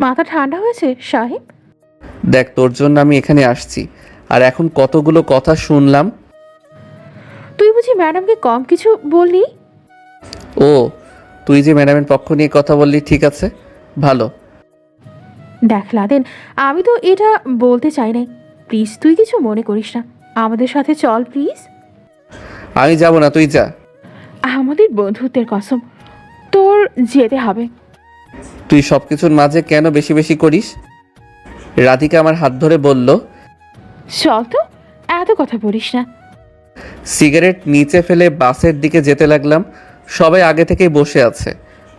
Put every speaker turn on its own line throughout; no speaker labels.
মাথা ঠান্ডা হয়েছে সাহেব?
দেখ, তোর জন্য আমি এখানে আসছি, আর এখন কতগুলো কথা শুনলাম।
তুই বুঝি ম্যাডামকে কম কিছু বললি?
ও, তুই যে ম্যাডামের পক্ষ নিয়ে কথা বললি, ঠিক আছে, ভালো।
দেখ লাদেন, আমি তো এটা বলতে চাই নাই। প্লিজ তুই কিছু মনে করিস না, আমাদের সাথে চল প্লিজ।
আমি যাব না, তুই যা।
আমাদের বন্ধুত্বের কসম, তোর যেতে হবে।
তুই সব কিছুর মাঝে কেন বেশি বেশি করিস? রাধিকা আমার হাত ধরে বলল।
চল তো, এত কথা বলিস না।
সিগারেট নিচে ফেলে বাসের দিকে যেতে লাগলাম। সবাই আগে থেকেই বসে আছে,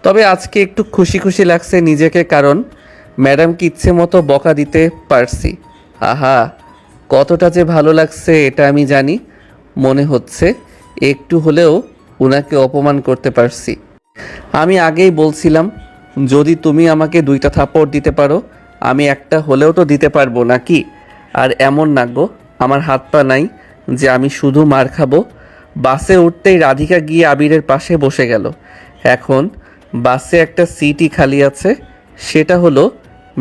তবে আজকে একটু খুশি খুশি লাগছে নিজেকে, কারণ ম্যাডামকে ইচ্ছে মতো বকা দিতে পারছি। আহা, কতটা যে ভালো লাগছে এটা আমি জানি। মনে হচ্ছে একটু হলেও উনাকে অপমান করতে পারছি। আমি আগেই বলছিলাম, যদি তুমি আমাকে 2টা থাপ্পড় দিতে পারো, আমি একটা হলেও তো দিতে পারবো নাকি? আর এমন না গো, আমার হাত পা নাই যে আমি শুধু মার খাবো। বাসে উঠতেই রাধিকা গিয়ে আবিরের পাশে বসে গেল। এখন বাসে একটা সিটই খালি আছে, সেটা হলো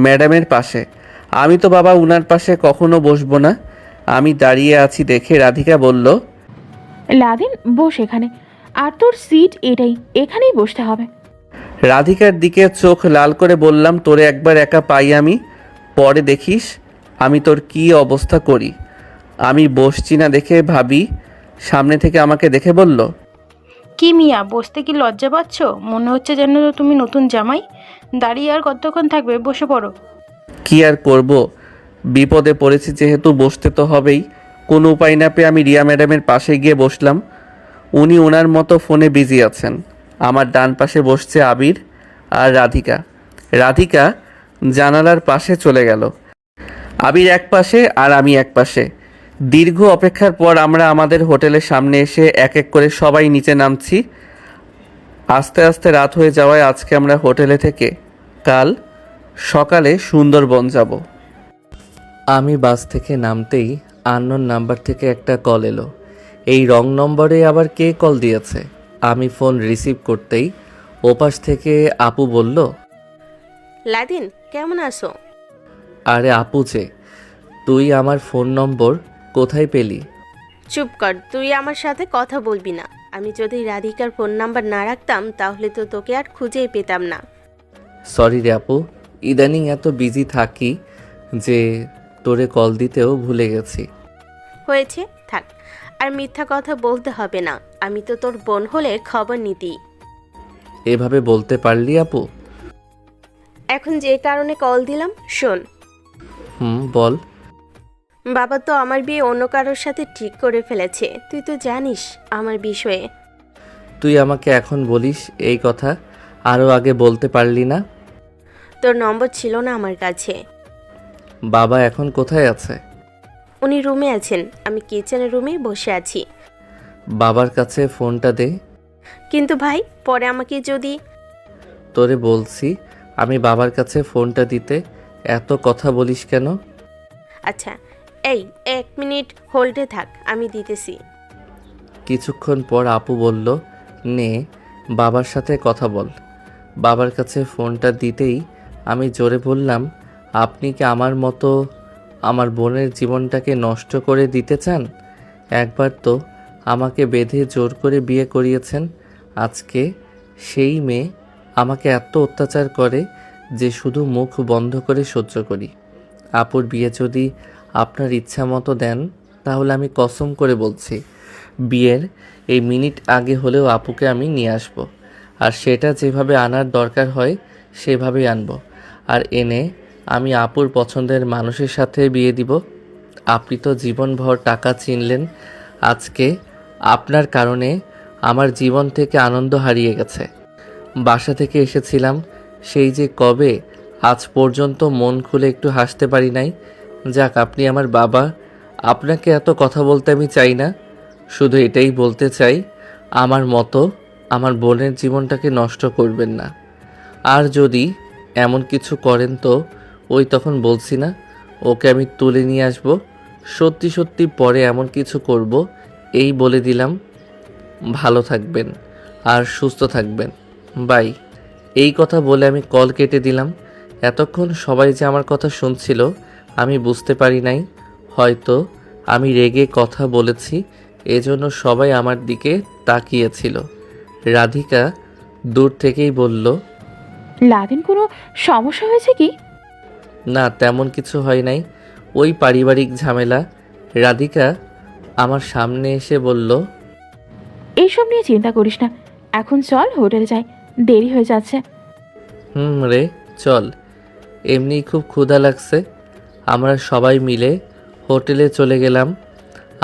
ম্যাডামের পাশে। আমি তো বাবা উনার পাশে কখনো বসবো না। আমি দাঁড়িয়ে আছি দেখে রাধিকা বলল।
লাদেন বস এখানে, আর তোর সিট এটাই, এখানেই বসতে হবে।
রাধিকার দিকে চোখ লাল করে বললাম, তোরে একবার একা পাই আমি, পরে দেখিস আমি তোর কি অবস্থা করি। আমি বসছি না দেখে ভাবি সামনে থেকে আমাকে দেখে বলল।
কি মিয়া, বসতে কি লজ্জা পাচ্ছ? মনে হচ্ছে যেন তুমি নতুন জামাই। দাঁড়িয়ে আর কতক্ষণ থাকবে, বসে পড়ো।
কি আর করব, বিপদে পড়েছি যেহেতু বসতে তো হবেই। কোনো উপায় না পেয়ে আমি রিয়া ম্যাডামের পাশে গিয়ে বসলাম। উনি ওনার মতো ফোনে বিজি আছেন। আমার ডান পাশে বসছে আবির আর রাধিকা। রাধিকা জানালার পাশে চলে গেল। আবির এক পাশে আর আমি এক পাশে। দীর্ঘ অপেক্ষার পর আমরা আমাদের হোটেলের সামনে এসে এক এক করে সবাই নিচে নামছি। আস্তে আস্তে রাত হয়ে যাওয়ায় আজকে আমরা হোটেলে থেকে কাল সকালে সুন্দরবন যাব। আমি বাস থেকে নামতেই আননোন নাম্বার থেকে একটা কল এলো। এই রং নম্বরে আবার কে কল দিয়েছে? আমি ফোন রিসিভ করতেই ওপাশ থেকে আপু বলল।
লাদিন, কেমন আছো?
আরে আপু যে, তুই আমার ফোন নম্বর কোথায় পেলি?
চুপ কর, তুই আমার সাথে কথা বলবি না। আমি যদি রাধিকার ফোন নাম্বার না রাখতাম তাহলে তো তোকে আর খুঁজেই পেতাম না।
সরি রে আপু, ইদানিং এত বিজি থাকি যে তোরে কল দিতেও ভুলে গেছি।
হয়েছে, থাক, আর মিথ্যা কথা বলতে হবে না। আমি তো তোর বোন হলে খবর নিতি।
এভাবে বলতে পারলি আপু?
এখন যে কারণে কল দিলাম শোন।
বল।
বাবা তো আমার বিয়ে অন্য কারোর সাথে ঠিক করে ফেলেছে। তুই তো জানিস আমার বিষয়ে।
তুই আমাকে এখন বলিস এই কথা, আরও আগে বলতে পারলি না?
তোর নম্বর ছিল না আমার কাছে।
বাবা এখন কোথায় আছে?
উনি রুমে আছেন, আমি কিচেনের রুমে বসে আছি।
বাবার কাছে ফোনটা দে।
কিন্তু ভাই, পরে আমাকে যদি...
তোরে বলছি আমি বাবার কাছে ফোনটা দিতে, এত কথা বলিস কেন?
আচ্ছা, এই 1 মিনিট হোল্ডে থাক, আমি দিতেছি।
কিছুক্ষণ পর আপু বলল, নে বাবার সাথে কথা বল। বাবার কাছে ফোনটা দিতেই আমি জোরে বললাম, আপনি কি আমার মতো আমার বোনের জীবনটাকে নষ্ট করে দিতে চান? একবার তো আমাকে বেঁধে জোর করে বিয়ে করিয়েছেন, আজকে সেই মেয়ে আমাকে এত অত্যাচার করে যে শুধু মুখ বন্ধ করে সহ্য করি। আপুর বিয়ে যদি আপনার ইচ্ছা মতো দেন তাহলে আমি কসম করে বলছি, বিয়ের এই মিনিট আগে হলেও আপুকে আমি নিয়ে আসব, আর সেটা যেভাবে আনার দরকার হয় সেভাবেই আনব, আর এনে আমি আপুর পছন্দের মানুষের সাথে বিয়ে দিব। আপনি তো জীবনভর টাকা চিনলেন, আজকে আপনার কারণে আমার জীবন থেকে আনন্দ হারিয়ে গেছে। বাসা থেকে এসেছিলাম সেই যে কবে, আজ পর্যন্ত মন খুলে একটু হাসতে পারি নাই। যাক, আপনি আমার বাবা, আপনাকে এত কথা বলতে আমি চাই না, শুধু এটাই বলতে চাই আমার মতো আমার বোনের জীবনটাকে নষ্ট করবেন না। আর যদি এমন কিছু করেন তো ওই তখন বলছি না, ওকে আমি তুলে নিয়ে আসব। সত্যি সত্যি পরে এমন কিছু করব, এই বলে দিলাম। ভালো থাকবেন আর সুস্থ থাকবেন। বাই। এই কথা বলে আমি কল কেটে দিলাম। এতক্ষণ সবাই যে আমার কথা শুনছিল আমি বুঝতে পারি নাই। হয়তো আমি রেগে কথা বলেছি, এজন্য সবাই আমার দিকে তাকিয়েছিল। রাধিকা দূর থেকেই বলল,
লাদেন, কোনো সমস্যা হয়েছে কি?
না তেমন কিছু হয় নাই, ওই পারিবারিক ঝামেলা। রাধিকা আমার সামনে এসে বলল,
এইসব নিয়ে চিন্তা করিস না, এখন চল হোটেলে যাই, দেরি হয়ে যাচ্ছে।
রে চল, এমনিই খুব ক্ষুধা লাগছে। আমরা সবাই মিলে হোটেলে চলে গেলাম।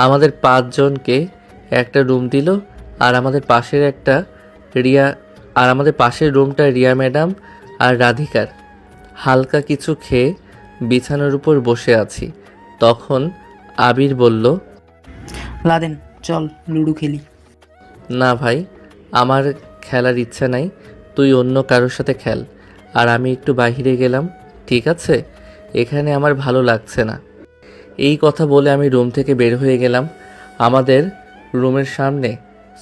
আমাদের 5 জনকে একটা রুম দিল, আর আমাদের পাশের রুমটা রিয়া ম্যাডাম আর রাধিকার। হালকা কিছু খেয়ে বিছানার উপর বসে আছি, তখন আবির বলল,
লাদেন চল লুডো খেলি।
না ভাই, আমার খেলার ইচ্ছা নাই, তুই অন্য কারোর সাথে খেল। আর আমি একটু বাইরে গেলাম, ঠিক আছে? এখানে আমার ভালো লাগছে না। এই কথা বলে আমি রুম থেকে বের হয়ে গেলাম। আমাদের রুমের সামনে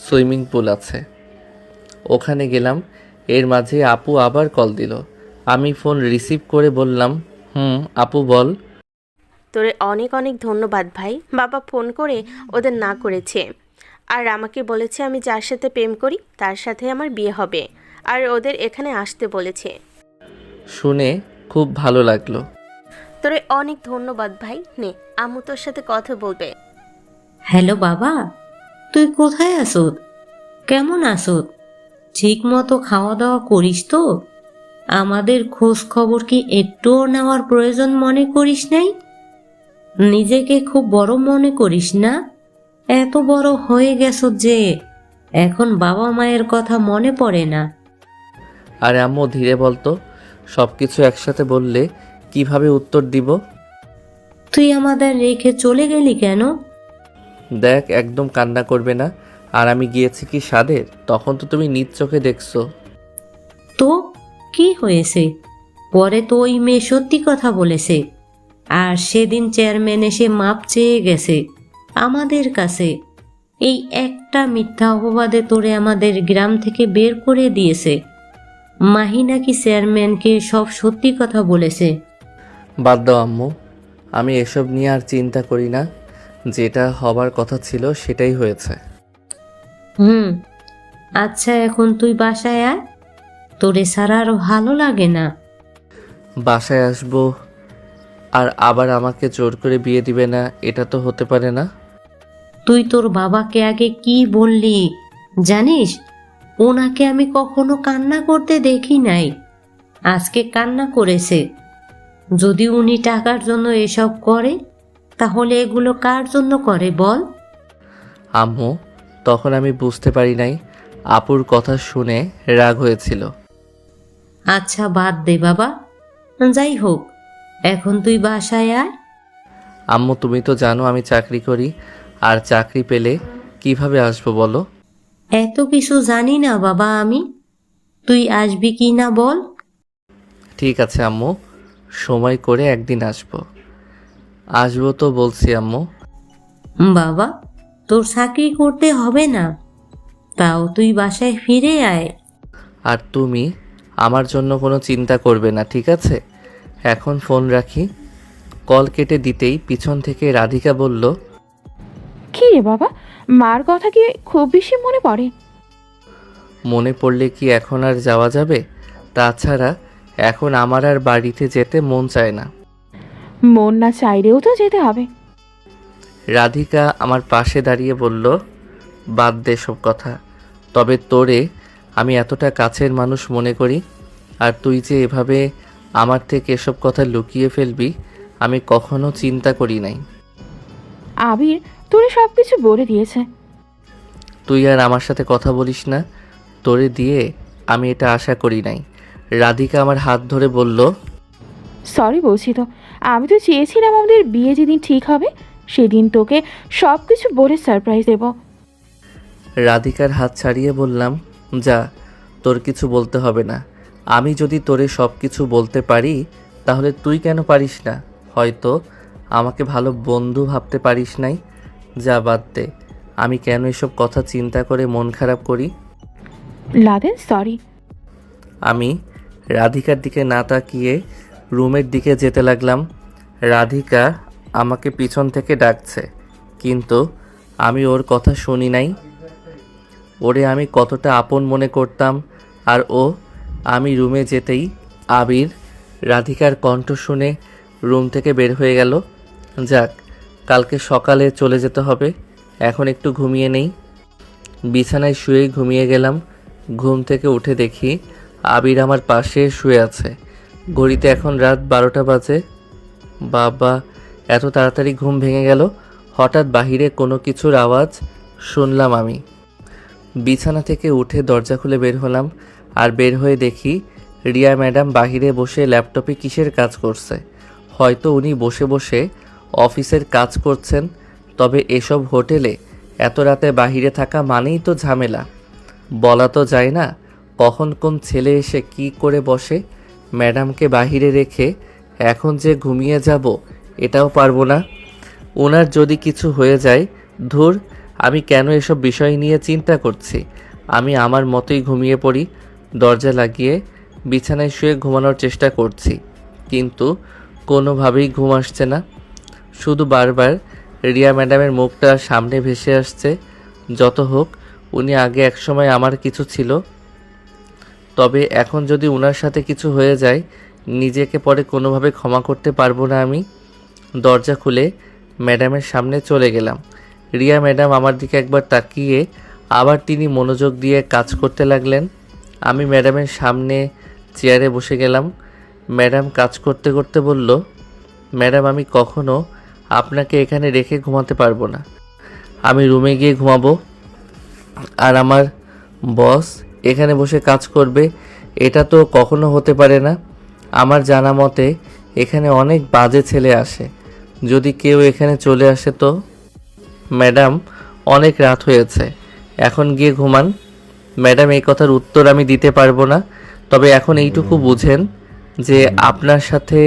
সুইমিং পুল আছে, ওখানে গেলাম। এর মাঝে আপু আবার কল দিল। আমি ফোন রিসিভ করে বললাম, আপু বল।
তোরে অনেক অনেক ধন্যবাদ ভাই। বাবা ফোন করে ওদের না করেছে, আর আমাকে বলেছে আমি যার সাথে প্রেম করি তার সাথে আমার বিয়ে হবে, আর ওদের এখানে আসতে বলেছে।
শুনে খুব ভালো লাগলো।
তোরে অনেক ধন্যবাদ ভাই। নে, আম্মু তোর সাথে কথা বলবে।
হ্যালো বাবা, তুই কোথায় আসত? কেমন আসত? ঠিক মতো খাওয়া দাওয়া করিস তো? আমাদের খোঁজ খবর কি একটুও নেওয়ার প্রয়োজন মনে করিস নাই? নিজেকে খুব বড় মনে করিস না? এত বড় হয়ে গেছ যে এখন বাবা মায়ের কথা মনে পড়ে না?
আরে আম্মু ধীরে বলতো, সব কিছু একসাথে বললে কিভাবে উত্তর দিব?
তুই আমাদের রেখে চলে গেলি কেন?
দেখ, একদম কান্না করবে না। আর আমি গিয়েছি কি স্বাদের, তখন তো তুমি নিজ চোখে দেখছো।
তো কি হয়েছে? পরে তো ওই মেয়ে সত্যি কথা বলেছে, আর সেদিন চেয়ারম্যান এসে মাপ চেয়ে গেছে আমাদের কাছে। এই একটা মিথ্যা অপবাদে তোরে আমাদের গ্রাম থেকে বের করে দিয়েছে। মাহি নাকি চেয়ারম্যানকে সব সত্যি কথা বলেছে।
বাদ দাও আম্মু, আমি এসব নিয়ে আর চিন্তা করি না। যেটা হবার কথা ছিল সেটাই হয়েছে।
আচ্ছা, এখন তুই বাসায় আয়, তোরে ছাড়া আর ভালো লাগে না।
বাসায় আসবো আর আবার আমাকে জোর করে বিয়ে দিবে না, এটা তো হতে পারে না।
তুই তোর বাবাকে আগে কি বললি জানিস? ওনাকে আমি কখনো কান্না করতে দেখি নাই, আজকে কান্না করেছে। যদি উনি টাকার জন্য এসব করে, তাহলে এগুলো কার জন্য করে বল?
আম্মু, তখন আমি বুঝতে পারি নাই, আপুর কথা শুনে রাগ হয়েছিল।
আচ্ছা বাদ দে বাবা, যাই হোক, এখন তুই বাসায় আয়।
আম্মু তুমি তো জানো আমি চাকরি করি, আর চাকরি পেলে কিভাবে আসবো বলো?
এত কিছু জানি না বাবা আমি, তুই আসবি কি না বল।
ঠিক আছে আম্মু, সময় করে একদিন আসবো তো বলছি আম্মু।
বাবা, তোর চাকরি করতে হবে না, তাও তুই বাসায় ফিরে আয়।
আর তুমি আমার জন্য কোনো চিন্তা করবে না, ঠিক আছে? এখন ফোন রাখি। কল কেটে দিতেই পিছন থেকে রাধিকা বলল,
কি রে বাবা, মার কথা কি খুব বেশি মনে পড়ে?
মনে পড়লে কি এখন আর যাওয়া যাবে? তাছাড়া এখন আমার আর বাড়িতে যেতে মন চায় না।
মন না চাইলেও তো যেতে হবে।
রাধিকা আমার পাশে দাঁড়িয়ে বলল, বাদ দে সব কথা। তবে তোরে আমি এতটা কাছের মানুষ মনে করি, আর তুই যে এভাবে আমার থেকে এসব কথা লুকিয়ে ফেলবি আমি কখনো চিন্তা করি নাই।
আবির তোরে সব কিছু বলে দিয়েছে।
তুই আর আমার সাথে কথা বলিস না, তোরে দিয়ে আমি এটা আশা করি নাই। রাধিকা আমার হাত ধরে বলল,
সরি বলছি তো, আমি তো চেয়েছিলাম আমাদের বিয়ে যেদিন ঠিক হবে সেদিন তোকে সব কিছু বলে সারপ্রাইজ দেব।
রাধিকার হাত ছাড়িয়ে বললাম, যা, তোর কিছু বলতে হবে না। আমি যদি তোরে সব কিছু বলতে পারি তাহলে তুই কেন পারিস না? হয়তো আমাকে ভালো বন্ধু ভাবতে পারিস নাই। যা, বাদ দে। আমি কেন এসব কথা চিন্তা করে মন খারাপ করি?
Laden sorry.
আমি রাধিকার দিকে না তাকিয়ে রুমের দিকে যেতে লাগলাম। রাধিকা আমাকে পিছন থেকে ডাকছে, কিন্তু আমি ওর কথা শুনি নাই। ওরে আমি কতটা আপন মনে করতাম, আর আমি রুমে যেতেই আবির রাধিকার কণ্ঠ শুনে রুম থেকে বের হয়ে গেল। যাক, কালকে সকালে চলে যেতে হবে, এখন একটু ঘুমিয়ে নেই। বিছানায় শুয়েই ঘুমিয়ে গেলাম। ঘুম থেকে উঠে দেখি আবির আমার পাশে শুয়ে আছে। ঘড়িতে এখন রাত 12টা বাজে। বাবা, এত তাড়াতাড়ি ঘুম ভেঙে গেল। হঠাৎ বাহিরে কোনো কিছুর আওয়াজ শুনলাম। আমি বিছানা থেকে উঠে দরজা খুলে বের হলাম, আর বের হয়ে দেখি রিয়া ম্যাডাম বাহিরে বসে ল্যাপটপে কিসের কাজ করছে। হয়তো উনি বসে বসে অফিসের কাজ করছেন। তবে এসব হোটেলে এত রাতে বাহিরে থাকা মানেই তো ঝামেলা। বলা তো যায় না কখন কোন ছেলে এসে কি করে বসে। ম্যাডামকে বাহিরে রেখে এখন যে ঘুমিয়ে যাব এটাও পারবো না। ওনার যদি কিছু হয়ে যায়, ধুর, আমি কেন এসব বিষয় নিয়ে চিন্তা করছি। আমি আমার মতোই ঘুমিয়ে পড়ি। দরজা লাগিয়ে বিছানায় শুয়ে ঘুমানোর চেষ্টা করছি, কিন্তু কোনোভাবেই ঘুম আসছে না। শুধু বারবার রিয়া ম্যাডামের মুখটা সামনে ভেসে আসছে। যত হোক, উনি আগে একসময় আমার কিছু ছিল, তবে এখন যদি ওনার সাথে কিছু হয়ে যায়, নিজেকে পরে কোনোভাবে ক্ষমা করতে পারবো না আমি। দরজা খুলে ম্যাডামের সামনে চলে গেলাম। রিয়া ম্যাডাম আমার দিকে একবার তাকিয়ে আবার তিনি মনোযোগ দিয়ে কাজ করতে লাগলেন। আমি ম্যাডামের সামনে চেয়ারে বসে গেলাম। ম্যাডাম কাজ করতে করতে বলল, ম্যাডাম, আমি কখনো আপনাকে এখানে রেখে ঘুমাতে পারবো না। আমি রুমে গিয়ে ঘুমাবো, আর আমার বস এখানে বসে কাজ করবে। এটা তো কখনো হতে পারে না। আমার জানা মতে এখানে অনেক বাজে ছেলে আসে। যদি কেউ এখানে চলে আসে তো? ম্যাডাম, অনেক রাত হয়েছে, এখন গিয়ে ঘুমান। ম্যাডাম, এই কথার উত্তর আমি দিতে পারবো না, তবে এখন এইটুকু বুঝেন যে আপনার সাথে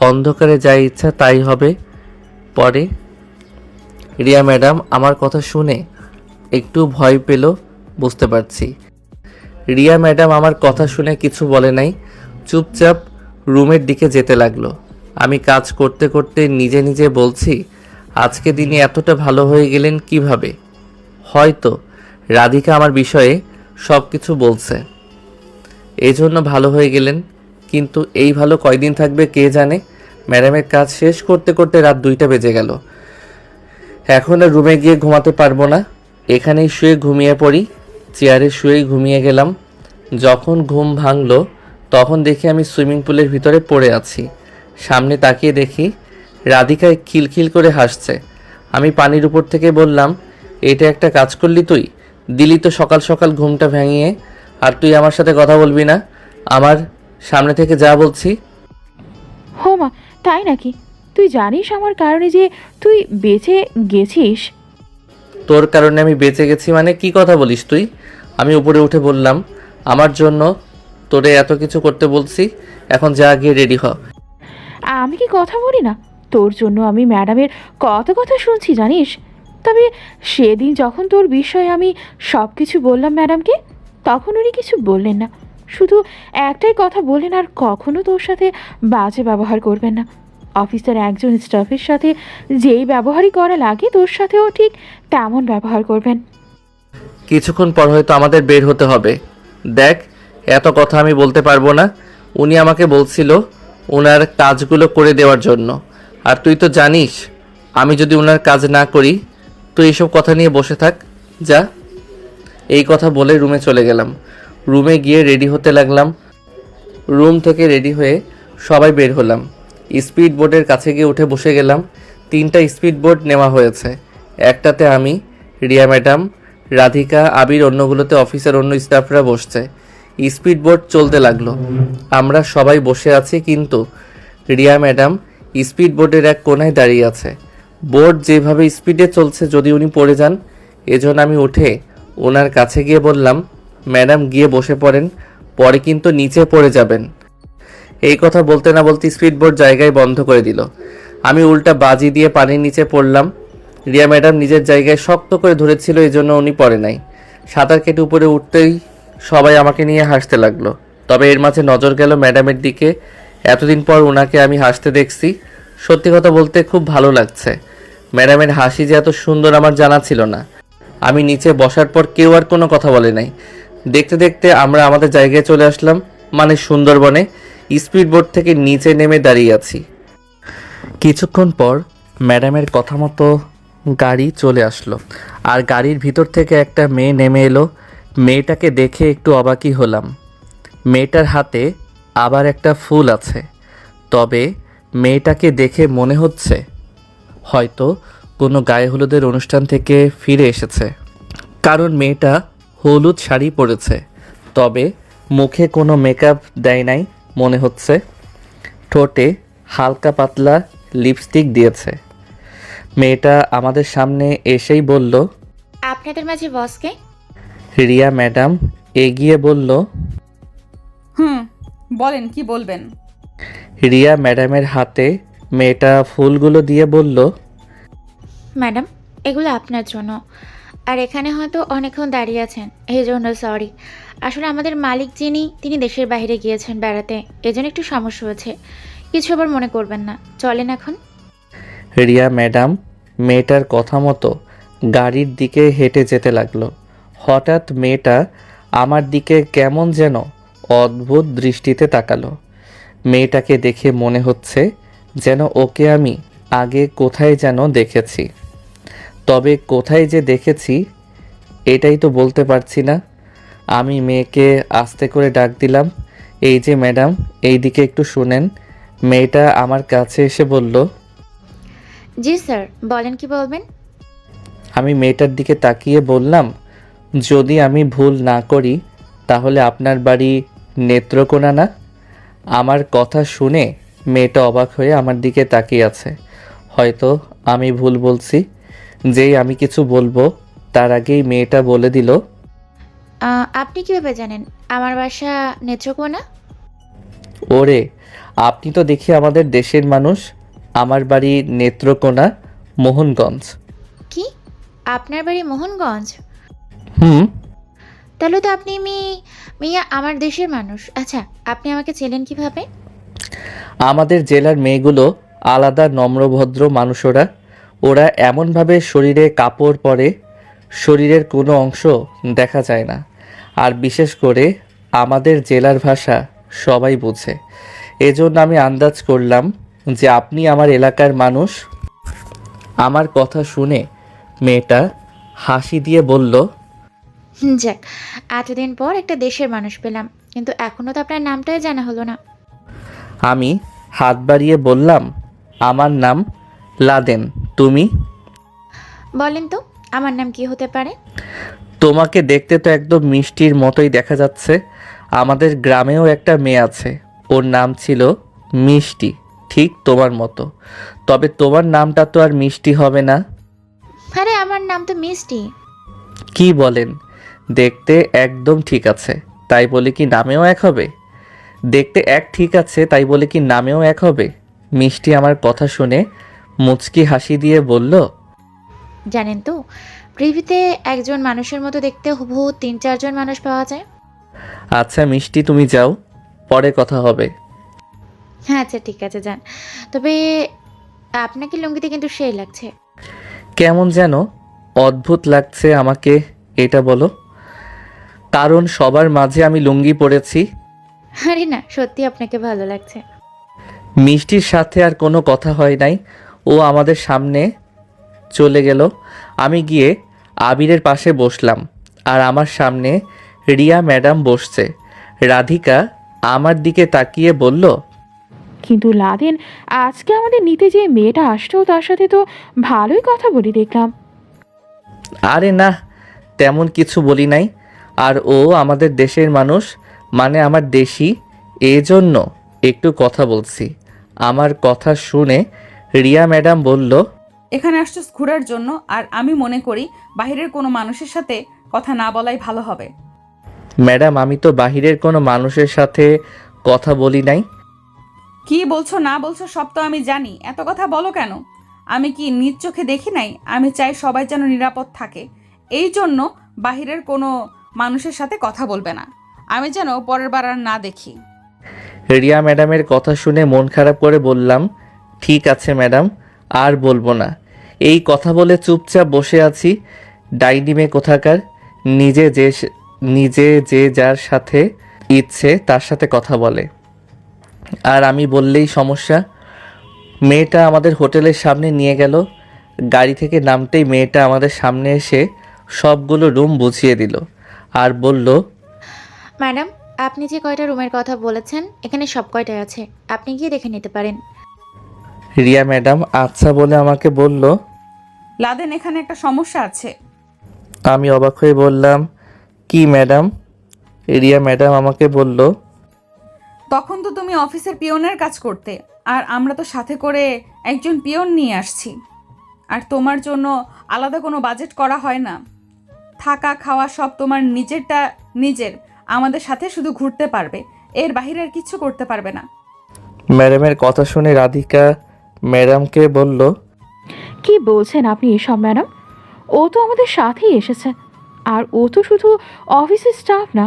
অন্ধকারে যা ইচ্ছা তাই হবে পরে। রিয়া ম্যাডাম আমার কথা শুনে একটু ভয় পেল, বুঝতে পারছি। রিয়া ম্যাডাম আমার কথা শুনে কিছু বলে নাই, চুপচাপ রুমের দিকে যেতে লাগলো। আমি কাজ করতে করতে নিজে নিজে বলছি, আজকে দিনে এতটা ভালো হয়ে গেলেন কিভাবে? হয়তো রাধিকা আমার বিষয়ে সব কিছু বলছে, এজন্য ভালো হয়ে গেলেন। কিন্তু এই ভালো কয়দিন থাকবে কে জানে। ম্যাডামের কাজ শেষ করতে করতে রাত 2টা বেজে গেল। এখন আর রুমে গিয়ে ঘুমাতে পারবো না, এখানেই শুয়ে ঘুমিয়ে পড়ি। চেয়ারে শুয়েই ঘুমিয়ে গেলাম। যখন ঘুম ভাঙলো তখন দেখি আমি সুইমিং পুলের ভিতরে পড়ে আছি। সামনে তাকিয়ে দেখি রাধিকায় খিলখিল করে হাসছে। আমি পানির উপর থেকে বললাম, এটা একটা কাজ করলি তুই? দিলি তো সকাল সকাল ঘুমটা ভেঙিয়ে। আর তুই আমার সাথে কথা বলবি না? আমার সামনে থেকে যা বলছি।
হো মা, তাই নাকি? তুই জানিস আমার কারণে যে তুই বেঁচে গেছিস?
তোর কারণে আমি বেঁচে গেছি মানে কি কথা বলিস তুই? আমি উপরে উঠে বললাম, আমার জন্য তোরে এত কিছু করতে বলছি, এখন যা গিয়ে রেডি হ।
আমি কি কথা বলি না? তোর জন্য আমি ম্যাডামের কত কথা শুনছি জানিস। তবে সেদিন যখন তোর বিষয়ে আমি সব কিছু বললাম ম্যাডামকে, তখন উনি কিছু বললেন না, শুধু একটাই কথা বললেন, আর কখনো তোর সাথে বাজে ব্যবহার করবেন না। অফিসের একজন স্টাফের সাথে যেই ব্যবহারই করা লাগে তোর সাথেও ঠিক তেমন ব্যবহার করবেন।
কিছুক্ষণ পর হয়তো আমাদের বের হতে হবে। দেখ, এত কথা আমি বলতে পারবো না। উনি আমাকে বলছিল ওনার কাজগুলো করে দেওয়ার জন্য, আর তুই তো জানিস আমি যদি ওনার কাজ না করি তুই এইসব কথা নিয়ে বসে থাক, যা। এই কথা বলে রুমে চলে গেলাম। রুমে গিয়ে রেডি হতে লাগলাম। রুম থেকে রেডি হয়ে সবাই বের হলাম। স্পিড বোর্ডের কাছে গিয়ে উঠে বসে গেলাম। 3টা স্পিড বোর্ড নেওয়া হয়েছে। একটাতে আমি, রিয়া ম্যাডাম, রাধিকা, আবির, অন্যগুলোতে অফিসের অন্য স্টাফরা বসছে। স্পিড বোর্ড চলতে লাগলো। আমরা সবাই বসে আছি, কিন্তু রিয়া ম্যাডাম স্পিড বোর্ডের এক কোনায় দাঁড়িয়ে আছে। বোর্ড যেভাবে স্পিডে চলছে, যদি উনি পড়ে যান। এজন্য আমি উঠে ওনার কাছে গিয়ে বললাম, ম্যাডাম গিয়ে বসে পড়েন, পরে কিন্তু নিচে পড়ে যাবেন। এই কথা বলতে না বলতে স্পিড বোর্ড জায়গায় বন্ধ করে দিল। আমি উল্টা বাজি দিয়ে পানির নিচে পড়লাম। রিয়া ম্যাডাম নিজের জায়গায় শক্ত করে ধরেছিল, এই জন্য উনি পড়ে নাই। সাঁতার কেটে উপরে উঠতেই সবাই আমাকে নিয়ে হাসতে লাগলো। তবে এর মাঝে নজর গেল ম্যাডামের দিকে। এতদিন পর ওনাকে আমি হাসতে দেখছি। সত্যি কথা বলতে খুব ভালো লাগছে। ম্যাডামের হাসি যে এত সুন্দর আমার জানা ছিল না। আমি নিচে বসার পর কেউ আর কোনো কথা বলে নাই। দেখতে দেখতে আমরা আমাদের জায়গায় চলে আসলাম, মানে সুন্দরবনে। স্পিড বোট থেকে নিচে নেমে দাঁড়িয়ে আছি। কিছুক্ষণ পর ম্যাডামের কথা মতো গাড়ি চলে আসলো, আর গাড়ির ভিতর থেকে একটা মেয়ে নেমে এলো। মেয়েটাকে দেখে একটু অবাকই হলাম। মেয়েটার হাতে আবার একটা ফুল আছে, তবে মেয়েটাকে দেখে মনে হচ্ছে হয়তো কোনো গায়ে হলুদের অনুষ্ঠান থেকে ফিরে এসেছে, কারণ মেয়েটা হলুদ শাড়ি পরেছে, তবে মুখে কোনো মেকআপ দেয় নাই মনে হচ্ছে। ঠোঁটে হালকা পাতলা লিপস্টিক দিয়েছে। মেয়েটা আমাদের সামনে এসেই বলল,
আপনাদের মাঝে বসকে?
রিয়া ম্যাডাম এগিয়ে বলল।
বলেন কি বলবেন।
রিয়া ম্যাডামের হাতে মেয়েটা ফুলগুলো দিয়ে বলল,
ম্যাডাম, এগুলো আপনার জন্য। আর এখানে হয়তো অনেকক্ষণ দাঁড়িয়ে আছেন, এই জন্য সরি। আসলে আমাদের মালিক যিনি, তিনি দেশের বাইরে গিয়েছেন বেড়াতে, এজন্য একটু সমস্যা হয়েছে। কিছু আবার মনে করবেন না, চলেন এখন।
রিয়া ম্যাডাম মেয়েটার কথা মতো গাড়ির দিকে হেঁটে যেতে লাগলো। হঠাৎ মেয়েটা আমার দিকে কেমন যেন অদ্ভুত দৃষ্টিতে তাকালো। মেয়েটাকে দেখে মনে হচ্ছে যেন ওকে আমি আগে কোথায় যেন দেখেছি, তবে কোথায় যে দেখেছি এটাই তো বলতে পারছি না। আমি মেয়েকে আস্তে করে ডাক দিলাম, এই যে ম্যাডাম, এই দিকে একটু শুনেন। মেয়েটা আমার কাছে এসে বলল।
জি স্যার, বলেন কি বলবেন।
আমি মেয়েটার দিকে তাকিয়ে বললাম, যদি আমি ভুল না করি তাহলে আপনার বাড়ি নেত্রকোনা না? আমার কথা শুনে মেয়েটা অবাক হয়ে আমার দিকে তাকিয়ে আছে। হয়তো আমি ভুল বলছি। যেই আমি কিছু বলবো তার আগেই মেয়েটা বলে দিল,
আপনি কিভাবে জানেন আমার বাসা নেত্রকোনা?
ওরে, আপনি তো দেখি আমাদের দেশের মানুষ। আমার বাড়ি নেত্রকোনা, মোহনগঞ্জ।
কি, আপনার বাড়ি মোহনগঞ্জ?
হুম।
তাহলে তো আপনি মিয়া আমার দেশের মানুষ। আচ্ছা, আপনি আমাকে চেনেন কিভাবে?
আমাদের জেলার মেয়েগুলো আলাদা নম্রভদ্র মানুষরা। ওরা এমনভাবে শরীরে কাপড় পরে, শরীরের কোনো অংশ দেখা যায় না। আর বিশেষ করে আমাদের জেলার ভাষা সবাই বোঝে। এজন্য আমি আন্দাজ করলাম যে আপনি আমার এলাকার মানুষ। আমার কথা শুনে মেয়েটা হাসি দিয়ে বলল,
যাক, এতদিন পর একটা দেশের মানুষ পেলাম, কিন্তু এখনও তো আপনার নামটাই জানা হলো না।
আমি হাত বাড়িয়ে বললাম, আমার নাম লাদেন। তুমি?
বলেন তো, আমার নাম কি হতে পারে?
তোমাকে দেখতে তো একদম মিষ্টির মতোই দেখা যাচ্ছে। আমাদের গ্রামেও একটা মেয়ে আছে, ওর নাম ছিল মিষ্টি, ঠিক তোমার মতো। তবে তোমার নামটা তো আর মিষ্টি হবে না।
আরে, আমার নাম তো মিষ্টি।
কি বলেন? দেখতে একদম ঠিক আছে, তাই বলে কি নামেও এক হবে? দেখতে এক ঠিক আছে, তাই বলে কি নামেও এক হবে? মিষ্টি আমার কথা শুনে মুচকি হাসি দিয়ে বলল,
জানেন তো, পৃথিবীতে একজন মানুষের মতো দেখতে হুবহু 3-4 জন মানুষ পাওয়া যায়।
আচ্ছা মিষ্টি, তুমি যাও, পরে কথা হবে।
হ্যাঁ আচ্ছা, ঠিক আছে, যান। তবে আপনাকে লুঙ্গিতে কিন্তু সেই লাগছে।
কেমন যেন অদ্ভুত লাগছে আমাকে, এটা বলো। কারণ সবার মাঝে আমি লুঙ্গি পরেছি।
আরে না, সত্যি আপনাকে ভালো লাগছে।
মিষ্টির সাথে আর কোনো কথা হয় নাই। ও আমাদের সামনে চলে গেল। আমি গিয়ে আবিরের পাশে বসলাম, আর আমার সামনে রিয়া ম্যাডাম বসছে। রাধিকা আমার দিকে তাকিয়ে বলল,
কিন্তু লাদেন, আজকে আমাদের নিতে যে মেয়েটা আসতো তার সাথে তো ভালোই কথা বলি দেখলাম।
আরে না, তেমন কিছু বলি নাই। আর ও আমাদের দেশের মানুষ, মানে আমার দেশি, এজন্য একটু কথা বলছি। আমার কথা শুনে রিয়া ম্যাডাম বলল,
এখানে আসছো ঘোরার জন্য, আর আমি মনে করি বাইরের কোনো মানুষের সাথে কথা না বলাই ভালো হবে।
ম্যাডাম, আমি তো বাহিরের কোনো মানুষের সাথে কথা বলি নাই।
কি বলছো না বলছো সব তো আমি জানি, এত কথা বলো কেন? আমি কি নিজ চোখে দেখি নাই? আমি চাই সবাই যেন নিরাপদ থাকে, এই জন্য বাহিরের কোনো মানুষের সাথে কথা বলবে না। আমি যেন পরের বার আর না দেখি।
রিয়া ম্যাডামের কথা শুনে মন খারাপ করে বললাম, ঠিক আছে ম্যাডাম, আর বলবো না। এই কথা বলে চুপচাপ বসে আছি। ডাইনি মেয়ে কোথাকার, নিজে যে যার সাথে ইচ্ছে তার সাথে কথা বলে, আর আমি বললেই সমস্যা। মেয়েটা আমাদের হোটেলের সামনে নিয়ে গেল। গাড়ি থেকে নামতেই মেয়েটা আমাদের সামনে এসে সবগুলো রুম বুঝিয়ে দিল আর বলল,
ম্যাডাম, আপনি যে কয়টা রুমের কথা বলেছেন এখানে সব কয়টাই আছে, আপনি গিয়ে দেখে নিতে পারেন।
রিয়া ম্যাডাম আচ্ছা বলে আমাকে বলল।
লাদেন, এখানে একটা সমস্যা আছে।
আমি অবাক হয়ে বললাম, কি ম্যাডাম? রিয়া ম্যাডাম আমাকে বলল,
তখন তো তুমি অফিসের পিয়নের কাজ করতে, আর আমরা তো সাথে করে একজন পিয়ন নিয়ে আসছি। আর তোমার জন্য আলাদা কোনো বাজেট করা হয় না। থাকা খাওয়া সব তোমার নিজের। আমাদের সাথে শুধু ঘুরতে পারবে, এর বাইরে আর কিছু করতে পারবে না।
ম্যাডামের কথা শুনে রাধিকা ম্যাডামকে বলল,
কি বলছেন আপনি এসব ম্যাডাম? ও তো আমাদের সাথেই এসেছে, আর ও তো শুধু অফিসের স্টাফ না,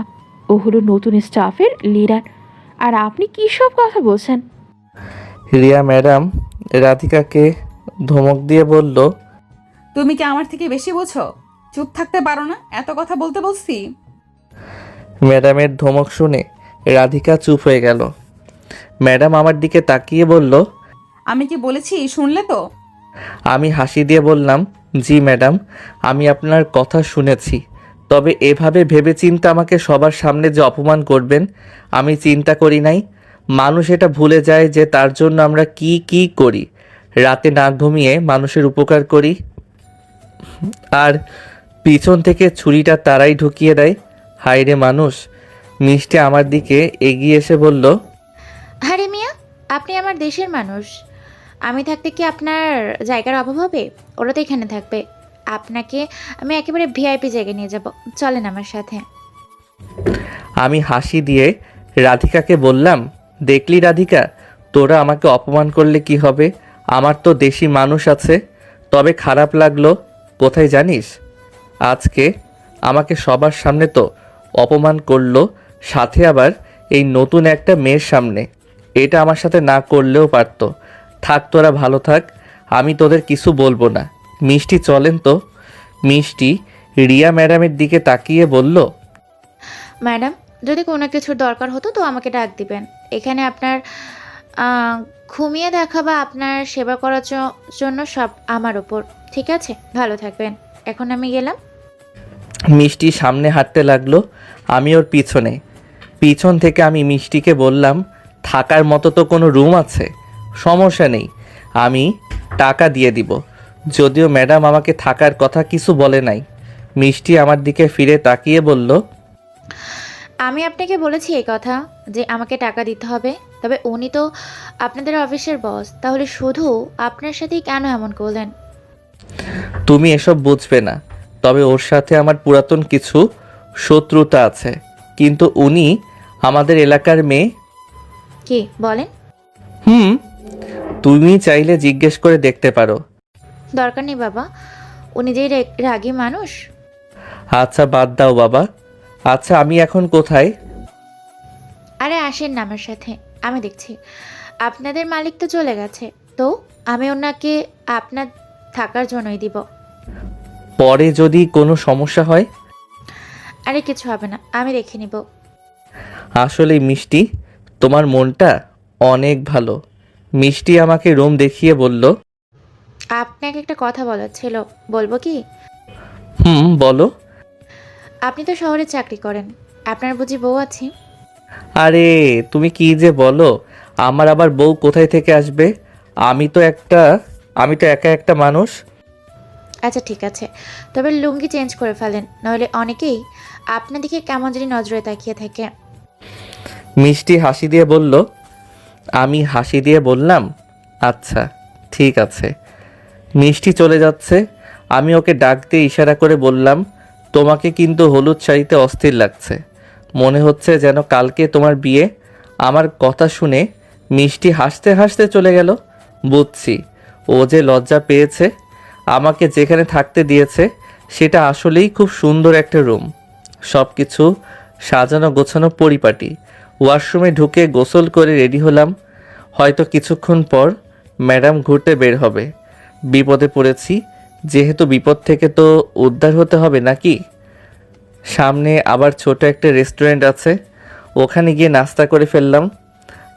ও হলো নতুন স্টাফের লিডার। আর আপনি কী সব কথা বলছেন?
রিয়া ম্যাডাম রাধিকাকে ধমক দিয়ে বলল,
তুমি কি আমার থেকে বেশি বোঝো? চুপ থাকতে পারো না? এত কথা বলতে বলছি।
ম্যাডামের ধমক শুনে রাধিকা চুপ হয়ে গেল। ম্যাডাম আমার দিকে তাকিয়ে বলল,
আমি কি বলেছি শুনলে তো?
আমি হাসি দিয়ে বললাম, জি ম্যাডাম, আমি আপনার কথা শুনেছি। তবে এভাবে ভেবেচিন্তে আমাকে সবার সামনে যে অপমান করবেন আমি চিন্তা করি নাই। মানুষ এটা ভুলে যায় যে তার জন্য আমরা কি কি করি। রাতে না ঘুমিয়ে মানুষের উপকার করি, আর পিছন থেকে ছুরিটা তারাই ঢুকিয়ে দেয়। হায় রে মানুষ। মিষ্টি আমার দিকে এগিয়ে এসে বলল,
আরে মিয়া, আপনি আমার দেশের মানুষ। আমি থাকতে কি আপনার জায়গার অভাব হবে? ওরা তো এখানে থাকবে। আপনাকে আমি একেবারে ভিআইপি জায়গায় নিয়ে যাব, চলেন আমার সাথে।
আমি হাসি দিয়ে রাধিকাকে বললাম, দেখলি রাধিকা, তোরা আমাকে অপমান করলে কি হবে? আমার তো দেশি মানুষ আছে। তবে খারাপ লাগলো কোথায় জানিস? আজকে আমাকে সবার সামনে তো অপমান করলো, সাথে আবার এই নতুন একটা মেয়ের সামনে। এটা আমার সাথে না করলেও পারতো। থাক, তোরা ভালো থাক, আমি তোদের কিছু বলবো না। মিষ্টি চলেন তো। মিষ্টি রিয়া ম্যাডামের দিকে তাকিয়ে বলল,
ম্যাডাম, যদি কোনো কিছুর দরকার হতো তো আমাকে ডাক দিবেন। এখানে আপনার ঘুমিয়ে দেখা বা আপনার সেবা করার জন্য সব আমার ওপর। ঠিক আছে, ভালো থাকবেন। এখন আমি গেলাম।
মিষ্টি সামনে হাঁটতে লাগলো, আমি ওর পিছন থেকে আমি মিষ্টিকে বললাম, থাকার মতো তো কোনো রুম আছে? সমস্যা নেই, আমি টাকা দিয়ে দিব। যদিও ম্যাডাম আমাকে থাকার কথা কিছু বলে নাই। মিষ্টি আমার দিকে ফিরে তাকিয়ে বলল,
আমি আপনাকে বলেছি এই কথা যে আমাকে টাকা দিতে হবে, তবে উনি তো আপনাদের অফিসের বস, তাহলে শুধু আপনার সাথেই কেন এমন করলেন?
তুমি এসব বুঝবে না, তবে ওর সাথে আমার পুরাতন কিছু শত্রুতা আছে। কিন্তু উনি আমাদের এলাকার মেয়ে।
কি বলেন?
তুমি চাইলে জিজ্ঞেস করে দেখতে পারো।
দরকার নেই বাবা, উনি যে রাগী মানুষ।
আচ্ছা বাদ দাও বাবা। আচ্ছা আমি এখন কোথায়?
আরে আসেন না আমার সাথে, আমি দেখছি। আপনাদের মালিক তো চলে গেছে, তো আমি ওনাকে আপনার থাকার জন্যই দিব।
পরে যদি কোনো সমস্যা হয়?
আরে কিছু হবে না, আমি দেখে নিব।
আসলে মিষ্টি, তোমার মনটা অনেক ভালো। মিষ্টি আমাকে রুম দেখিয়ে বলল,
আপনাকে একটা কথা বলার ছিল, বলবো কি?
বলো।
আপনি তো শহরে চাকরি করেন, আপনার বুঝি বউ আছে?
আরে তুমি কি যে বলো, আমার আবার বউ কোথায় থেকে আসবে? আমি তো একা একটা মানুষ।
আচ্ছা ঠিক আছে, তবে লুঙ্গি চেঞ্জ করে ফেলেন, নইলে অনেকেই আপনার দিকে কেমন জানি নজরে তাকিয়ে থাকে।
মিষ্টি হাসি দিয়ে বলল। আমি হাসি দিয়ে বললাম, আচ্ছা ঠিক আছে। মিষ্টি চলে যাচ্ছে। আমি ওকে ডাক দিয়ে ইশারা করে বললাম, তোমাকে কিন্তু হলুদ শাড়িতে অস্থির লাগছে, মনে হচ্ছে যেন কালকে তোমার বিয়ে। আমার কথা শুনে মিষ্টি হাসতে হাসতে চলে গেল। বুঝছি ও যে লজ্জা পেয়েছে। আমাকে যেখানে থাকতে দিয়েছে সেটা আসলেই খুব সুন্দর একটা রুম। সব কিছু সাজানো গোছানো পরিপাটি। ওয়াশরুমে ঢুকে গোসল করে রেডি হলাম। হয়তো কিছুক্ষণ পর ম্যাডাম ঘুরতে বের হবে। বিপদে পড়েছি, যেহেতু বিপদ থেকে তো উদ্ধার হতে হবে নাকি। সামনে আবার ছোট একটা রেস্টুরেন্ট আছে, ওখানে গিয়ে নাস্তা করে ফেললাম।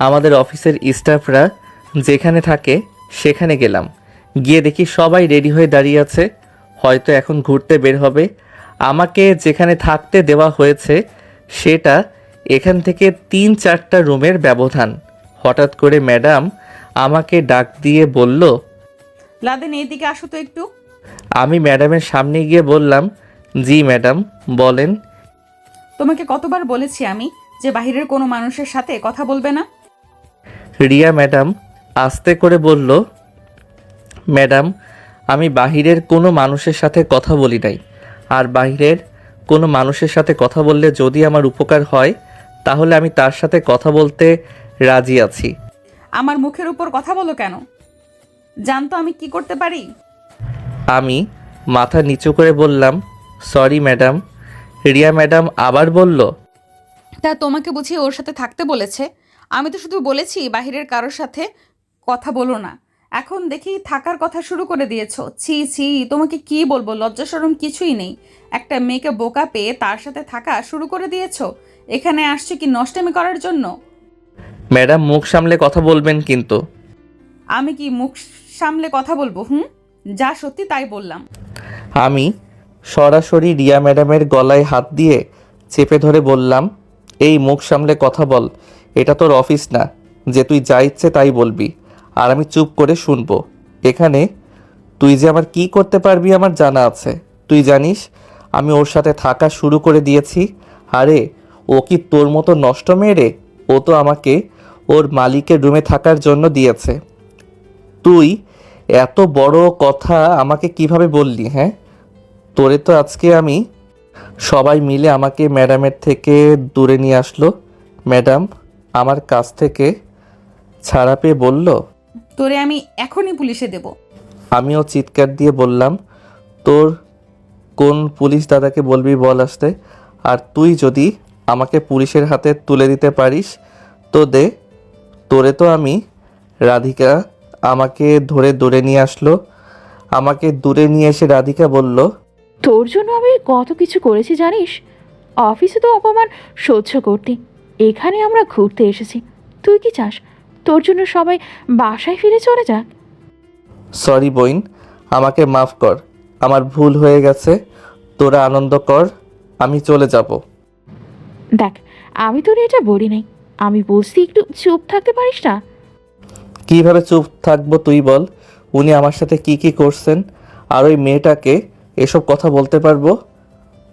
আমাদের অফিসের স্টাফরা যেখানে থাকে সেখানে গেলাম। গিয়ে দেখি সবাই রেডি হয়ে দাঁড়িয়ে আছে, হয়তো এখন ঘুরতে বের হবে। আমাকে যেখানে থাকতে দেওয়া হয়েছে সেটা এখান থেকে 3-4টা রুমের ব্যবধান। হঠাৎ করে ম্যাডাম আমাকে ডাক দিয়ে বলল,
লাদেন এইদিকে আসো তো একটু।
আমি ম্যাডামের সামনে গিয়ে বললাম, জি ম্যাডাম বলেন।
তোমাকে কতবার বলেছি আমি যে বাইরের কোনো মানুষের সাথে কথা বলবে না?
রিয়া ম্যাডাম আস্তে করে বলল, ম্যাডাম আমি বাহিরের কোনো মানুষের সাথে কথা বলি নাই, আর বাহিরের কোনো মানুষের সাথে কথা বললে যদি আমার উপকার হয় তাহলে আমি তার সাথে কথা বলতে রাজি আছি।
আমার মুখের উপর কথা বলো কেন? জানতো আমি কি করতে পারি?
আমি মাথা নিচু করে বললাম, সরি ম্যাডাম। রিয়া ম্যাডাম আবার বলল,
তা তোমাকে বুঝি ওর সাথে থাকতে বলেছে? আমি তো শুধু বলেছি বাহিরের কারোর সাথে কথা বলো না। এখন দেখি থাকার কথা শুরু করে দিয়েছো। ছি ছি, তোমাকে কি বলবো, লজ্জা শরম কিছুই নেই। একটা মেয়েকে বোকা পেয়ে তার সাথে থাকা শুরু করে দিয়েছো। এখানে আসছো কি নষ্টামি করার জন্য?
ম্যাডাম মুখ সামলে কথা বলবেন কিন্তু।
আমি কি মুখ সামলে কথা বলবো? যা সত্যি তাই বললাম।
আমি সরাসরি রিয়া ম্যাডামের গলায় হাত দিয়ে চেপে ধরে বললাম, এই মুখ সামলে কথা বল, এটা তোর অফিস না যে তুই যা ইচ্ছে তাই বলবি আর আমি চুপ করে শুনবো। এখানে তুই যে আমার কি করতে পারবি আমার জানা আছে। তুই জানিস আমি ওর সাথে থাকা শুরু করে দিয়েছি। আরে ও কি তোর মতো নষ্ট মেয়ে রে? ও তো আমাকে ওর মালিকের রুমে থাকার জন্য দিয়েছে। তুই এত বড় কথা আমাকে কিভাবে বললি? হ্যাঁ, তোরে তো আজকে আমি। সবাই মিলে আমাকে ম্যাডামের থেকে দূরে নিয়ে আসলো। ম্যাডাম আমার কাছ থেকে ছাড়া পেয়ে বলল,
তোরে আমি এখনই পুলিশে দেব।
আমিও চিৎকার দিয়ে বললাম, তোর কোন পুলিশ দাদাকে বলবি বল আসতে, আর তুই যদি আমাকে পুলিশের হাতে তুলে দিতে পারিস তো দে। তোরে তো আমি। রাধিকা আমাকে ধরে দূরে নিয়ে আসলো। আমাকে দূরে নিয়ে এসে রাধিকা বলল,
তোর জন্য আমি কত কিছু করেছি জানিস। অফিসে তো অপমান সহ্য করতে, এখানে আমরা ঘুরতে এসেছি। তুই কি চাস তোর জন্য সবাই বাসায় ফিরে চলে যাক?
সরি বইন, আমাকে মাফ কর, আমার ভুল হয়ে গেছে। তোরা আনন্দ কর, আমি চলে যাব।
দেখ, আমি তোর এটা বলি নাই, আমি বলছি একটু চুপ থাকতে পারিস না?
কিভাবে চুপ থাকবো তুই বল। উনি আমার সাথে কি কি করছেন, আর ওই মেয়েটাকে এসব কথা বলতে পারবো?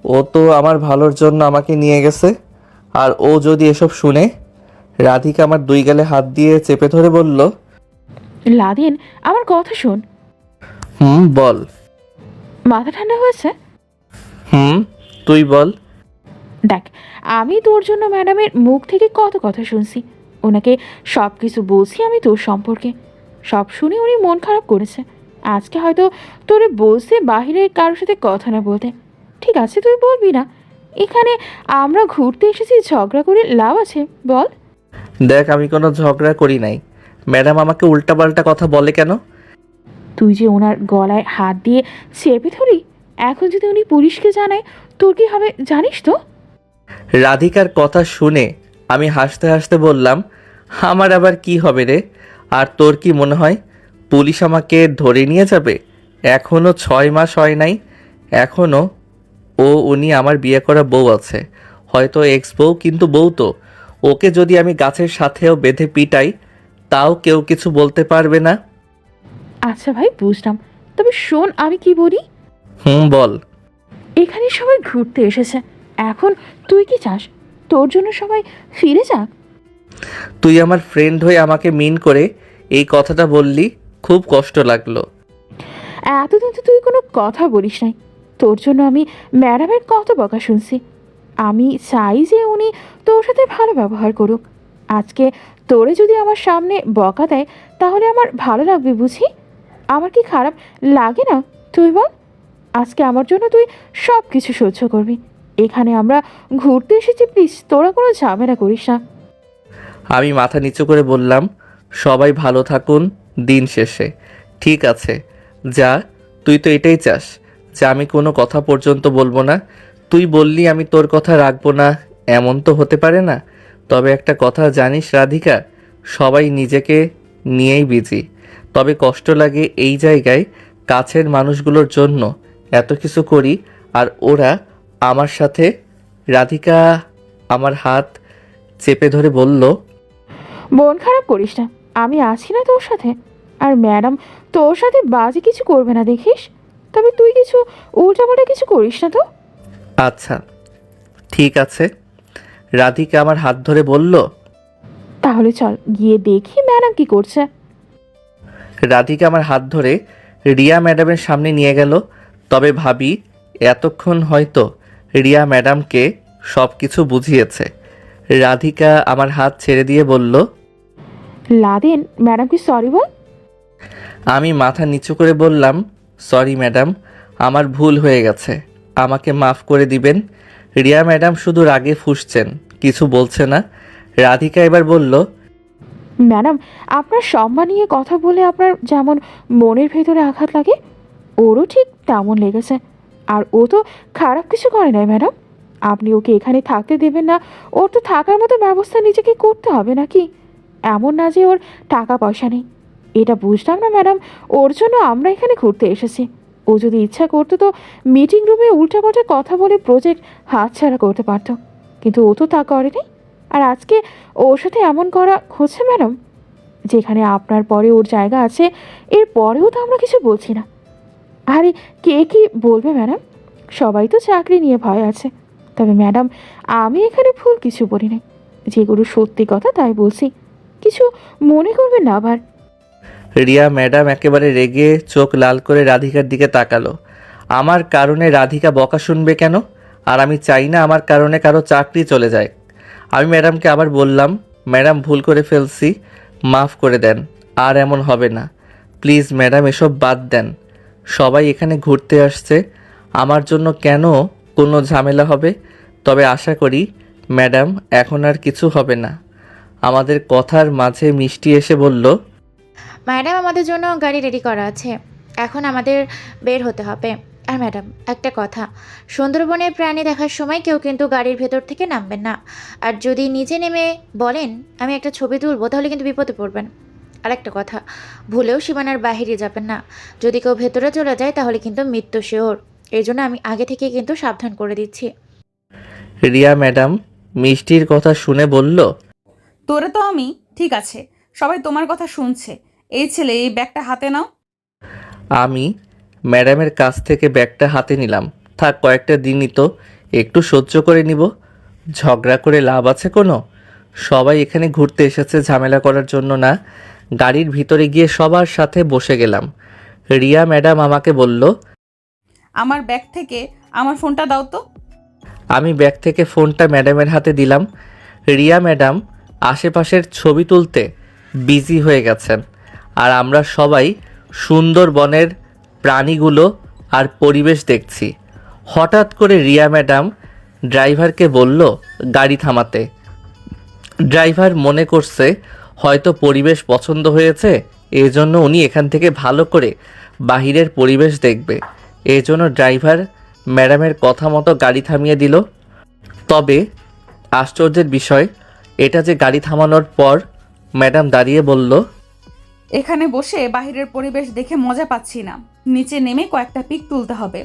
ও তো আমার ভালোর জন্য আমাকে নিয়ে গেছে, আর ও যদি এসব শুনে। রাধিকা আমার 2 গালে হাত দিয়ে চেপে ধরে বলল,
লাদেন আমার কথা শোন।
বল।
মাথা ঠান্ডা হয়েছে?
তুই বল।
দেখ, আমি তোর জন্য ম্যাডামের মুখ থেকে কত কথা শুনছি। ওনাকে সব কিছু বলছি আমি তোর সম্পর্কে। সব শুনে উনি মন খারাপ করেছে। আজকে হয়তো তোরে বলছে বাহিরের কারোর সাথে কথা না বলতে। ঠিক আছে, তুই বলবি না। এখানে আমরা ঘুরতে এসেছি, ঝগড়া করে লাভ আছে বল?
দেখ আমি কোনো ঝগড়া করি নাই। ম্যাডাম আমাকে উল্টাপাল্টা কথা বলে কেন?
তুই যে ওনার গলায় হাত দিয়ে চেপে ধরি, এখন যদি উনি পুলিশকে জানায় তোর কি হবে জানিস তো?
রাধিকার কথা শুনে আমি হাসতে হাসতে বললাম, আমার আবার কি হবে রে? আর তোর কি মনে হয় পুলিশ আমাকে ধরে নিয়ে যাবে? এখনও 6 মাস হয় নাই। এখনও উনি আমার বিয়ে করা বউ আছে, হয়তো এক্স বউ, কিন্তু বউ তো। ওকে যদি আমি গাছের সাথেও বেঁধে পিটাই তাও কেউ কিছু বলতে পারবে না।
আচ্ছা ভাই, বুঝলাম, তবে শোন আমি কি বলি।
বল।
এখানে সবাই ঘুরতে এসেছে, এখন তুই কি চাস তোর জন্য সবাই ফিরে যাক?
তুই আমার ফ্রেন্ড হয়ে আমাকে মিন করে এই কথাটা বললি, খুব কষ্ট লাগলো।
এতদিন তো তুই কোনো কথা বলিস নাই। তোর জন্য আমি ম্যাডামের কত বকা শুনছি। আমি চাই যে উনি তোর সাথে ভালো ব্যবহার করুক। আজকে তোরে যদি আমার সামনে বকা দেয় তাহলে আমার ভালো লাগবে বুঝি? আমার কি খারাপ লাগে না তুই বল? আজকে আমার জন্য তুই সব কিছু সহ্য করবি, এখানে আমরা ঘুরতে এসেছি, প্লিজ তোরা কোনো ঝামেলা করিস না।
আমি মাথা নিচু করে বললাম, সবাই ভালো থাকুন দিন শেষে। ঠিক আছে যা, তুই তো এটাই চাস যে আমি কোনো কথা পর্যন্ত বলবো না। তুই বললি আমি তোর কথা রাখবো না, এমন তো হতে পারে না। তবে একটা কথা জানিস রাধিকা, সবাই নিজেকে নিয়েই বিজি। তবে কষ্ট লাগে এই জায়গায়, কাছের মানুষগুলোর জন্য এত কিছু করি আর ওরা আমার সাথে। রাধিকা আমার হাত চেপে ধরে বলল,
মন খারাপ করিস না, আমি আছি না তোর সাথে। আর ম্যাডাম তোর সাথে বাজে কিছু করবে না দেখিস। তবে তুই কিছু উল্টাপাল্টা কিছু করিস না তো।
আচ্ছা ঠিক আছে। রাধিকা আমার হাত ধরে বলল,
তাহলে চল গিয়ে দেখি ম্যাডাম কি করছে।
রাধিকা আমার হাত ধরে রিয়া ম্যাডামের সামনে নিয়ে গেল। তবে ভাবি এতক্ষণ হয়তো রিয়া ম্যাডামকে সব কিছু বুঝিয়েছে। রাধিকা আমার হাত ছেড়ে দিয়ে বলল,
লাদেন ম্যাডামকে সরি বল।
আমি মাথা নিচু করে বললাম, সরি ম্যাডাম, আমার ভুল হয়ে গেছে, আমাকে মাফ করে দিবেন। রিয়া ম্যাডাম শুধু রাগে ফুঁসছেন, কিছু বলছে না। রাধিকা এবার বলল,
ম্যাডাম আপনার সম্মান নিয়ে কথা বলে আপনার যেমন মনের ভেতরে আঘাত লাগে, ওরও ঠিক তেমন লেগেছে। আর ও তো খারাপ কিছু করে নাই ম্যাডাম। আপনি ওকে এখানে থাকতে দেবেন না, ওর তো থাকার মতো ব্যবস্থা নিজেকে করতে হবে নাকি? এমন না যে ওর টাকা পয়সা নেই। এটা বুঝলাম না ম্যাডাম, ওর জন্য আমরা এখানে ঘুরতে এসেছি। ও যদি ইচ্ছা করতো তো মিটিং রুমে উল্টাপাল্টা কথা বলে প্রজেক্ট হাতছাড়া করতে পারতো, কিন্তু ও তো তা করেনি। আর আজকে ওর সাথে এমন করা হচ্ছে ম্যাডাম। যেখানে আপনার পরে ওর জায়গা আছে, এর পরেও তো আমরা কিছু বলছি না। আরে কে কি বলবে ম্যাডাম, সবাই তো চাকরি নিয়ে ভয় আছে। তবে ম্যাডাম আমি এখানে ভুল কিছু বলি নাই, যেগুলো সত্যি কথা তাই বলছি, কিছু মনে করবেন না আবার।
রিয়া ম্যাডাম একেবারে রেগে চোখ লাল করে রাধিকার দিকে তাকালো। আমার কারণে রাধিকা বকা শুনবে কেন? আর আমি চাই না আমার কারণে কারো চাকরি চলে যায়। আমি ম্যাডামকে আবার বললাম, ম্যাডাম ভুল করে ফেলছি, মাফ করে দেন, আর এমন হবে না। প্লিজ ম্যাডাম এসব বাদ দেন। সবাই এখানে ঘুরতে আসছে, আমার জন্য কেন কোনো ঝামেলা হবে? তবে আশা করি ম্যাডাম এখন আর কিছু হবে না। আমাদের কথার মাঝে মিষ্টি এসে বলল,
ম্যাডাম আমাদের জন্য গাড়ি রেডি করা আছে, এখন আমাদের বের হতে হবে। আর ম্যাডাম একটা কথা, সুন্দরবনে প্রাণী দেখার সময় কেউ কিন্তু গাড়ির ভেতর থেকে নামবেন না। আর যদি নিচে নেমে বলেন আমি একটা ছবি তুলবো, তাহলে কিন্তু বিপদে পড়বেন। আর একটা কথা, ভুলেও সীমানার বাইরে যাবেন না। যদি কেউ ভেতরে চলে যায় তাহলে কিন্তু মৃত্যু শিওর। এই জন্য আমি আগে থেকে কিন্তু সাবধান করে দিচ্ছি।
রিয়া ম্যাডাম মিষ্টির কথা শুনে বলল,
তোরে তো আমি, ঠিক আছে সবাই তোমার কথা শুনছে। এই ছেলে এই ব্যাগটা হাতে নাও।
আমি ম্যাডামের কাছ থেকে ব্যাগটা হাতে নিলাম। থাক কয়েকটা দিনই তো, একটু সহ্য করে নিব। ঝগড়া করে লাভ আছে কোনো? সবাই এখানে ঘুরতে এসেছে, ঝামেলা করার জন্য না। গাড়ির ভিতরে গিয়ে সবার সাথে বসে গেলাম। রিয়া ম্যাডাম আমাকে বলল,
আমার ব্যাগ থেকে আমার ফোনটা দাও তো।
আমি ব্যাগ থেকে ফোনটা ম্যাডামের হাতে দিলাম। রিয়া ম্যাডাম আশেপাশের ছবি তুলতে বিজি হয়ে গেছেন, আর আমরা সবাই সুন্দরবনের প্রাণীগুলো আর পরিবেশ দেখছি। হঠাৎ করে রিয়া ম্যাডাম ড্রাইভারকে বলল গাড়ি থামাতে। ড্রাইভার মনে করছে হয়তো পরিবেশ পছন্দ হয়েছে, এজন্য উনি এখান থেকে ভালো করে বাহিরের পরিবেশ দেখবে। এজন্য ড্রাইভার ম্যাডামের কথা মতো গাড়ি থামিয়ে দিল। তবে আশ্চর্যের বিষয় এটা যে গাড়ি থামানোর পর ম্যাডাম দাঁড়িয়ে বলল,
এখানে বসে বাইরের পরিবেশ দেখে মজা পাচ্ছি না, নিচে নেমে কয়েকটা পিক তুলতে হবে।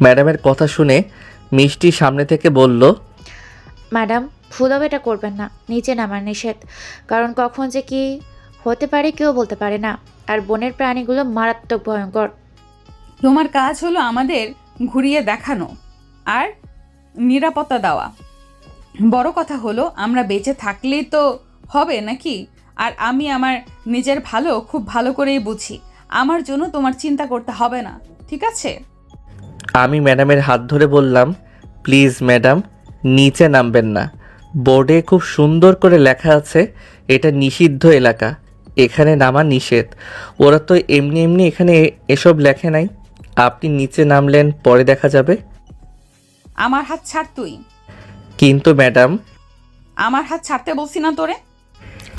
ম্যাডামের কথা শুনে মিষ্টি সামনে থেকে বলল,
ম্যাডাম ভুলও এটা করবেন না, নিচে নামার নিষেধ। কারণ কখন যে কি হতে পারে কেউ বলতে পারে না। আর বনের প্রাণীগুলো মারাত্মক ভয়ঙ্কর।
তোমার কাজ হলো আমাদের ঘুরিয়ে দেখানো আর নিরাপত্তা দেওয়া। বড় কথা হলো আমরা বেঁচে থাকলেই তো হবে নাকি? আর আমি আমার নিজের ভালো খুব ভালো করেই বুঝি, আমার জন্য তোমার চিন্তা করতে হবে না, ঠিক আছে?
আমি ম্যাডামের হাত ধরে বললাম, প্লিজ ম্যাডাম নিচে নামবেন না। বোর্ডে খুব সুন্দর করে লেখা আছে এটা নিষিদ্ধ এলাকা, এখানে নামা নিষেধ। ওরা তো এমনি এমনি এখানে এসব লেখে নাই। আপনি নিচে নামলেন, পরে দেখা যাবে।
আমার হাত ছাড় তুই।
কিন্তু ম্যাডাম,
আমার হাত ছাড়তে বলছি না তোরে?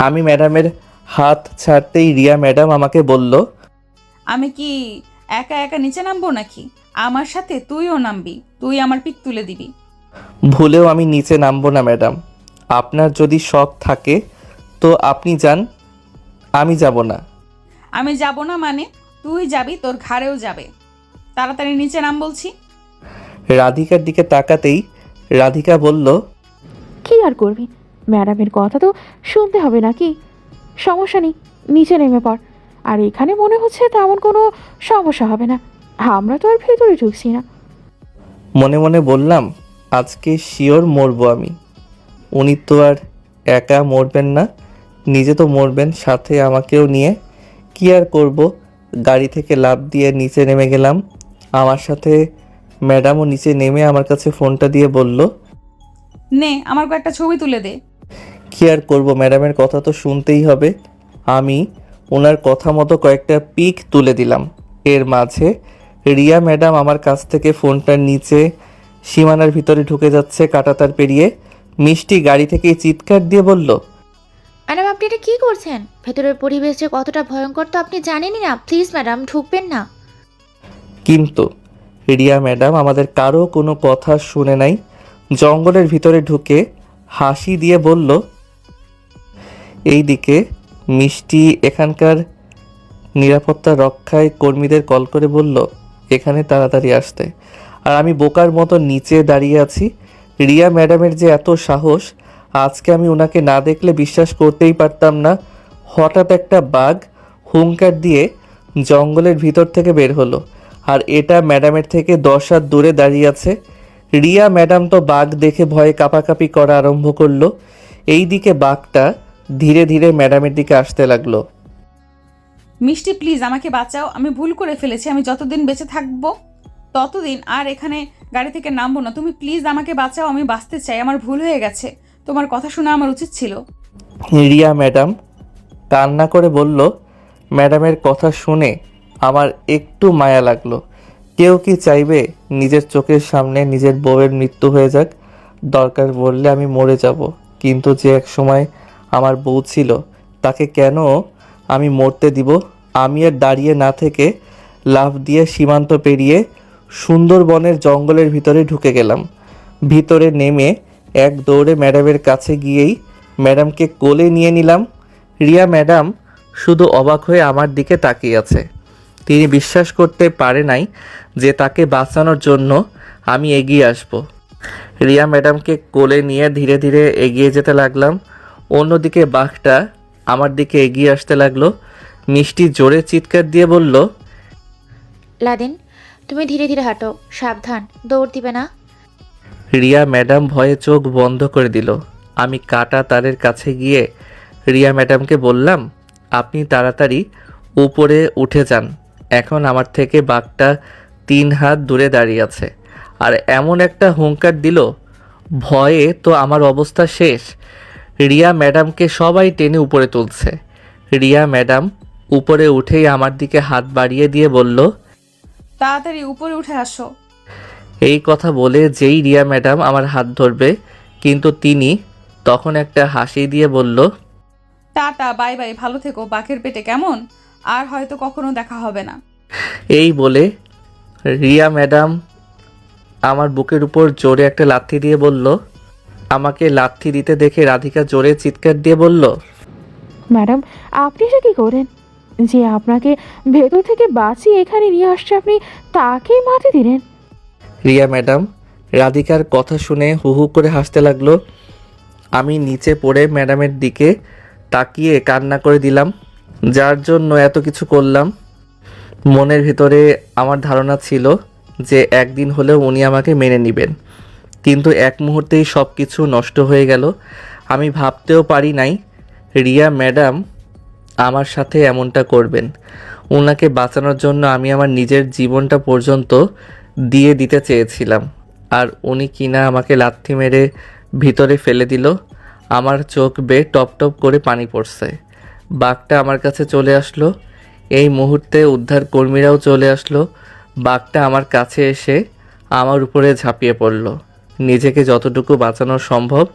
আমি ম্যাডামের হাত ছাড়তেই রিয়া ম্যাডাম আমাকে বলল,
আমি কি একা একা নিচে নামবো নাকি? আমার সাথে তুইও নামবি, তুই আমার পিক তুলে দিবি।
ভুলেও আমি নিচে নামবো না ম্যাডাম। আপনার যদি শখ থাকে তো আপনি যান, আমি যাব না।
আমি যাব না মানে? তুই যাবি, তোর ঘাড়েও যাবে। তাড়াতাড়ি নিচে নাম বলছি।
রাধিকার দিকে তাকাতেই রাধিকা বলল,
কি আর করবি, ম্যাডামের কথা তো শুনতে হবে নাকি? সমস্যা নেই, নিচে নেমে পড়। আর এখানে মনে হচ্ছে তেমন কোনো সমস্যা হবে না, আমরা তো আর ভেতরে ঢুকছি না।
মনে মনে বললাম, আজকে শিওর মরবো আমি। উনি তো আর একা মরবেন না, নিজে তো মরবেন, সাথে আমাকেও নিয়ে। কি আর করব, গাড়ি থেকে লাফ দিয়ে নিচে নেমে গেলাম। আমার সাথে ম্যাডামও নিচে নেমে আমার কাছে ফোনটা দিয়ে বলল,
নে আমার কয়েকটা ছবি তুলে দে।
কি আর করব, ম্যাডামের কথা তো শুনতেই হবে। আমি ওনার কথা মতো কয়েকটা পিক তুলে দিলাম। এর মাঝে রিয়া ম্যাডাম আমার কাছ থেকে ফোনটার নিচে সীমানার ভিতরে ঢুকে যাচ্ছে কাঁটাতার পেরিয়ে। মিষ্টি গাড়ি থেকে চিৎকার দিয়ে বলল,
ম্যাডাম আপনি এটা কী করছেন? ভেতরের পরিবেশ যে কতটা ভয়ঙ্কর তো আপনি জানেনই না। প্লিজ ম্যাডাম, ঢুকবেন না।
কিন্তু রিয়া ম্যাডাম আমাদের কারো কোনো কথা শুনে নাই। জঙ্গলের ভিতরে ঢুকে হাসি দিয়ে বলল, এইদিকে মিষ্টি এখানকার নিরাপত্তা রক্ষায় কর্মীদের কল করে বলল এখানে তাড়াতাড়ি আসতে। আর আমি বোকার মতো নিচে দাঁড়িয়ে আছি। রিয়া ম্যাডামের যে এত সাহস, আজকে আমি ওনাকে না দেখলে বিশ্বাস করতেই পারতাম না। হঠাৎ একটা বাঘ হুঙ্কার দিয়ে জঙ্গলের ভিতর থেকে বের হলো, আর এটা ম্যাডামের থেকে 10 হাত দূরে দাঁড়িয়ে আছে। রিয়া ম্যাডাম তো বাঘ দেখে ভয়ে কাঁপাকাঁপি করা আরম্ভ করলো। এই দিকে বাঘটা ধীরে ধীরে ম্যাডামের দিকে আসতে লাগলো।
মিষ্টি প্লিজ আমাকে বাঁচাও, আমি ভুল করে ফেলেছি। আমি যতদিন বেঁচে থাকবো ততদিন আর এখানে গাড়ি থেকে নামবো না। তুমি প্লিজ আমাকে বাঁচাও, আমি বাঁচতে চাই। আমার ভুল হয়ে গেছে, তোমার কথা শোনা আমার উচিত ছিল।
রিয়া ম্যাডাম কান্না করে বলল, ম্যাডামের কথা শুনে আমার একটু মায়া লাগলো। কেউ কি চাইবে নিজের চোখের সামনে নিজের বউয়ের মৃত্যু হয়ে যাক? দরকার পড়লে আমি মরে যাব, কিন্তু যে এক সময় আমার বউ ছিল তাকে কেন আমি মরতে দিব? আমি আর দাঁড়িয়ে না থেকে লাফ দিয়ে সীমান্ত পেরিয়ে সুন্দরবনের জঙ্গলের ভিতরে ঢুকে গেলাম। ভিতরে নেমে এক দৌড়ে ম্যাডামের কাছে গিয়েই ম্যাডামকে কোলে নিয়ে নিলাম। রিয়া ম্যাডাম শুধু অবাক হয়ে আমার দিকে তাকিয়ে আছে। তিনি বিশ্বাস করতে পারে নাই যে তাকে বাঁচানোর জন্য আমি এগিয়ে আসব। রিয়া ম্যাডামকে কোলে নিয়ে ধীরে ধীরে এগিয়ে যেতে লাগলাম। অন্যদিকে বাঘটা আমার দিকে এগিয়ে আসতে লাগলো। মিষ্টি জোরে চিৎকার দিয়ে বলল,
লাদেন, তুমি ধীরে ধীরে হাঁটো, সাবধান, দৌড় দিবে না।
রিয়া ম্যাডাম ভয়ে চোখ বন্ধ করে দিল। আমি কাটা তারের কাছে গিয়ে রিয়া ম্যাডামকে বললাম, আপনি তাড়াতাড়ি উপরে উঠে যান। এখন আমার থেকে বাঘটা 3 হাত দূরে দাঁড়িয়ে আছে, আর এমন একটা হুঙ্কার দিল, ভয়ে তো আমার অবস্থা শেষ। রিয়া ম্যাডামকে সবাই টেনে উপরে তুলছে। রিয়া ম্যাডাম উপরে উঠেই আমার দিকে হাত বাড়িয়ে দিয়ে বলল,
তাড়াতাড়ি উপরে উঠে আসো।
এই কথা বলে যেই রিয়া ম্যাডাম আমার হাত ধরবে, কিন্তু তিনি তখন একটা হাসি দিয়ে বলল,
টাটা, বাই বাই, ভালো থেকো। বাঘের পেটে কেমন? আর হয়তো কখনো দেখা হবে না।
এই বলে রিয়া ম্যাডাম আমার বুকের উপর জোরে একটা লাথি দিয়ে বলল, আমাকে লাথি দিতে দেখে রাধিকা জোরে চিৎকার দিয়ে বলল,
ম্যাডাম আপনি এটা কী করেন? যে আপনাকে ভেতর থেকে বাঁচিয়ে এখানে নিয়ে আসছে, আপনি তাকেই মারতে দিলেন?
রিয়া ম্যাডাম রাধিকার কথা শুনে হু হু করে হাসতে লাগলো। আমি নিচে পড়ে ম্যাডামের দিকে তাকিয়ে কান্না করে দিলাম, যার জন্য এত কিছু করলাম। মনের ভিতরে আমার ধারণা ছিল যে একদিন হলেও উনি আমাকে মেনে নেবেন, কিন্তু এক মুহূর্তেই সব কিছু নষ্ট হয়ে গেল। আমি ভাবতেও পারি নাই রিয়া ম্যাডাম আমার সাথে এমনটা করবেন। ওনাকে বাঁচানোর জন্য আমি আমার নিজের জীবনটা পর্যন্ত দিয়ে দিতে চেয়েছিলাম, আর উনি কিনা আমাকে লাথি মেরে ভিতরে ফেলে দিল। আমার চোখ বেয়ে টপ টপ করে পানি পড়ছে। বাঘটা আমার কাছে চলে আসলো। এই মুহূর্তে উদ্ধার কর্মীরাও চলে আসলো। বাঘটা আমার কাছে এসে আমার উপরে ঝাঁপিয়ে পড়ল। নিজেকে যতটুকু বাঁচানো সম্ভব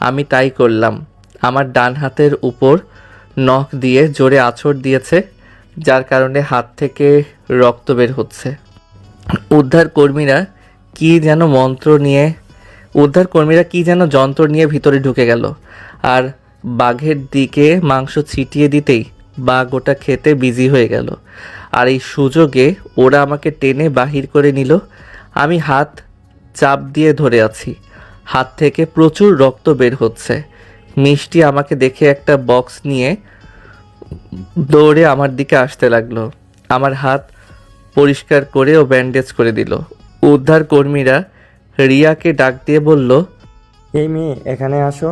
আমি তাই করলাম। আমার ডান হাতের উপর নখ দিয়ে জোরে আঁচড় দিয়েছে, যার কারণে হাত থেকে রক্ত বের হচ্ছে। উদ্ধারকর্মীরা কি যেন যন্ত্র নিয়ে ভিতরে ঢুকে গেল, আর বাঘের দিকে মাংস ছিটিয়ে দিতেই বাঘ ওটা খেতে বিজি হয়ে গেল। আর এই সুযোগে ওরা আমাকে টেনে বাহির করে নিল। আমি হাত চাপ দিয়ে ধরে আছি, হাত থেকে প্রচুর রক্ত বের হচ্ছে। মিষ্টি আমাকে দেখে একটা বক্স নিয়ে দৌড়ে আমার দিকে আসতে লাগলো। আমার হাত পরিষ্কার করে ও ব্যান্ডেজ করে দিল। উদ্ধারকর্মীরা রিয়াকে ডাক দিয়ে বলল,
এই মেয়ে এখানে আসো।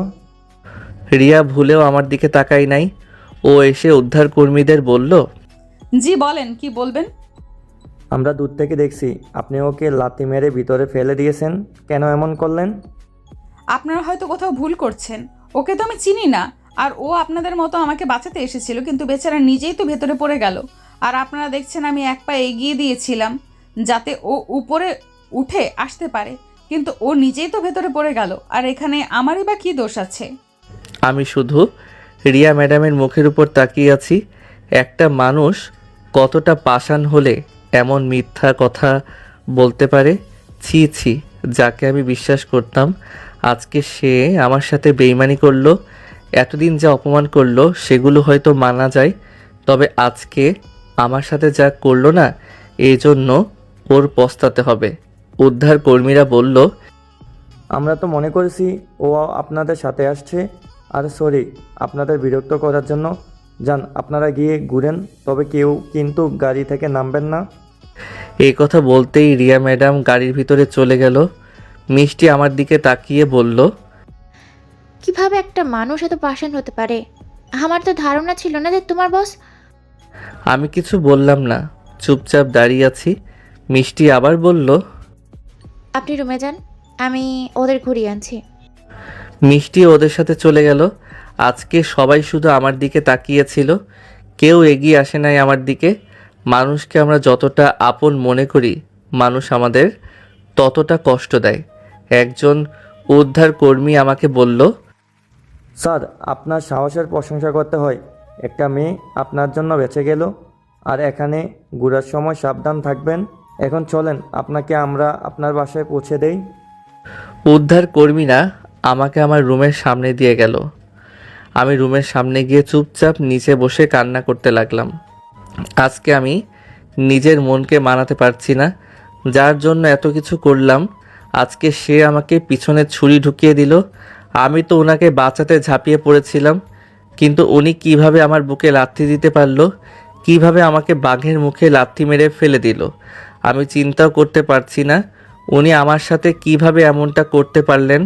রিয়া ভুলেও আমার দিকে তাকাই নাই। ও এসে উদ্ধারকর্মীদের বলল,
জি বলেন, কি বলবেন?
আমরা দূর থেকে দেখছি আপনি ওকে লাথি মেরে ভিতরে ফেলে দিয়েছেন, কেন এমন করলেন?
আপনারা হয়তো কোথাও ভুল করছেন, ওকে তো আমি চিনি না। আর ও আপনাদের মতো আমাকে বাঁচাতে এসেছিল, কিন্তু বেচারা নিজেই তো ভেতরে পড়ে গেল। আর আপনারা দেখছেন আমি এক পা এগিয়ে দিয়েছিলাম যাতে ও উপরে উঠে আসতে পারে, কিন্তু ও নিজেই তো ভেতরে পড়ে গেল। আর এখানে আমারই বা কী দোষ আছে?
আমি শুধু রিয়া ম্যাডামের মুখের উপর তাকিয়ে আছি। একটা মানুষ কতটা পাষাণ হলে এমন মিথ্যা কথা বলতে পারে। ছি ছি, যাকে আমি বিশ্বাস করতাম আজকে সে আমার সাথে বেইমানি করলো। এতদিন যা অপমান করলো সেগুলো হয়তো মানা যায়, তবে আজকে আমার সাথে যা করলো না, এই জন্য ওর পস্তাতে হবে। উদ্ধারকর্মীরা বলল,
আমরা তো মনে করেছি ও আপনাদের সাথে আসছে। আর সরি আপনাদের বিরক্ত করার জন্য। যান, আপনারা গিয়ে ঘুরেন, তবে কেউ কিন্তু গাড়ি থেকে নামবেন না।
এই কথা বলতেই রিয়া ম্যাডাম গাড়ির ভিতরে চলে গেল। মিষ্টি আমার দিকে তাকিয়ে বলল,
কিভাবে একটা মানুষ এত পাষাণ হতে পারে? আমার তো ধারণা ছিল না যে তোমার বস।
আমি কিছু বললাম না, চুপচাপ দাঁড়িয়ে আছি। মিষ্টি আবার বলল,
আপনি রুমে যান, আমি ওদের ঘুরিয়ে আনছি।
মিষ্টি ওদের সাথে চলে গেল। আজকে সবাই শুধু আমার দিকে তাকিয়েছিল, কেউ এগিয়ে আসে নাই আমার দিকে। মানুষকে আমরা যতটা আপন মনে করি, মানুষ আমাদের ততটা কষ্ট দেয়। একজন উদ্ধারকর্মী আমাকে বলল,
স্যার, আপনার সাহসের প্রশংসা করতে হয়। একটা মেয়ে আপনার জন্য বেঁচে গেল। আর এখানে ঘোরার সময় সাবধান থাকবেন। এখন চলেন, আপনাকে আমরা আপনার বাসায় পৌঁছে দেই।
উদ্ধারকর্মীরা আমাকে আমার রুমের সামনে দিয়ে গেল। আমি রুমের সামনে গিয়ে চুপচাপ নিচে বসে কান্না করতে লাগলাম। আজকে আমি নিজের মনকে মানাতে পারছি না, যার জন্য এত কিছু করলাম। আজকে সে আমাকে পিছনে ছুরি ঢুকিয়ে দিল। আমি তো ওনাকে বাঁচাতে ঝাঁপিয়ে পড়েছিলাম, কিন্তু উনি কিভাবে আমার বুকে লাথি দিতে পারলো, কিভাবে আমাকে বাঘের মুখে লাথি মেরে ফেলে দিল। আমি চিন্তাও করতে পারছি না উনি আমার সাথে কিভাবে এমনটা করতে পারলেন।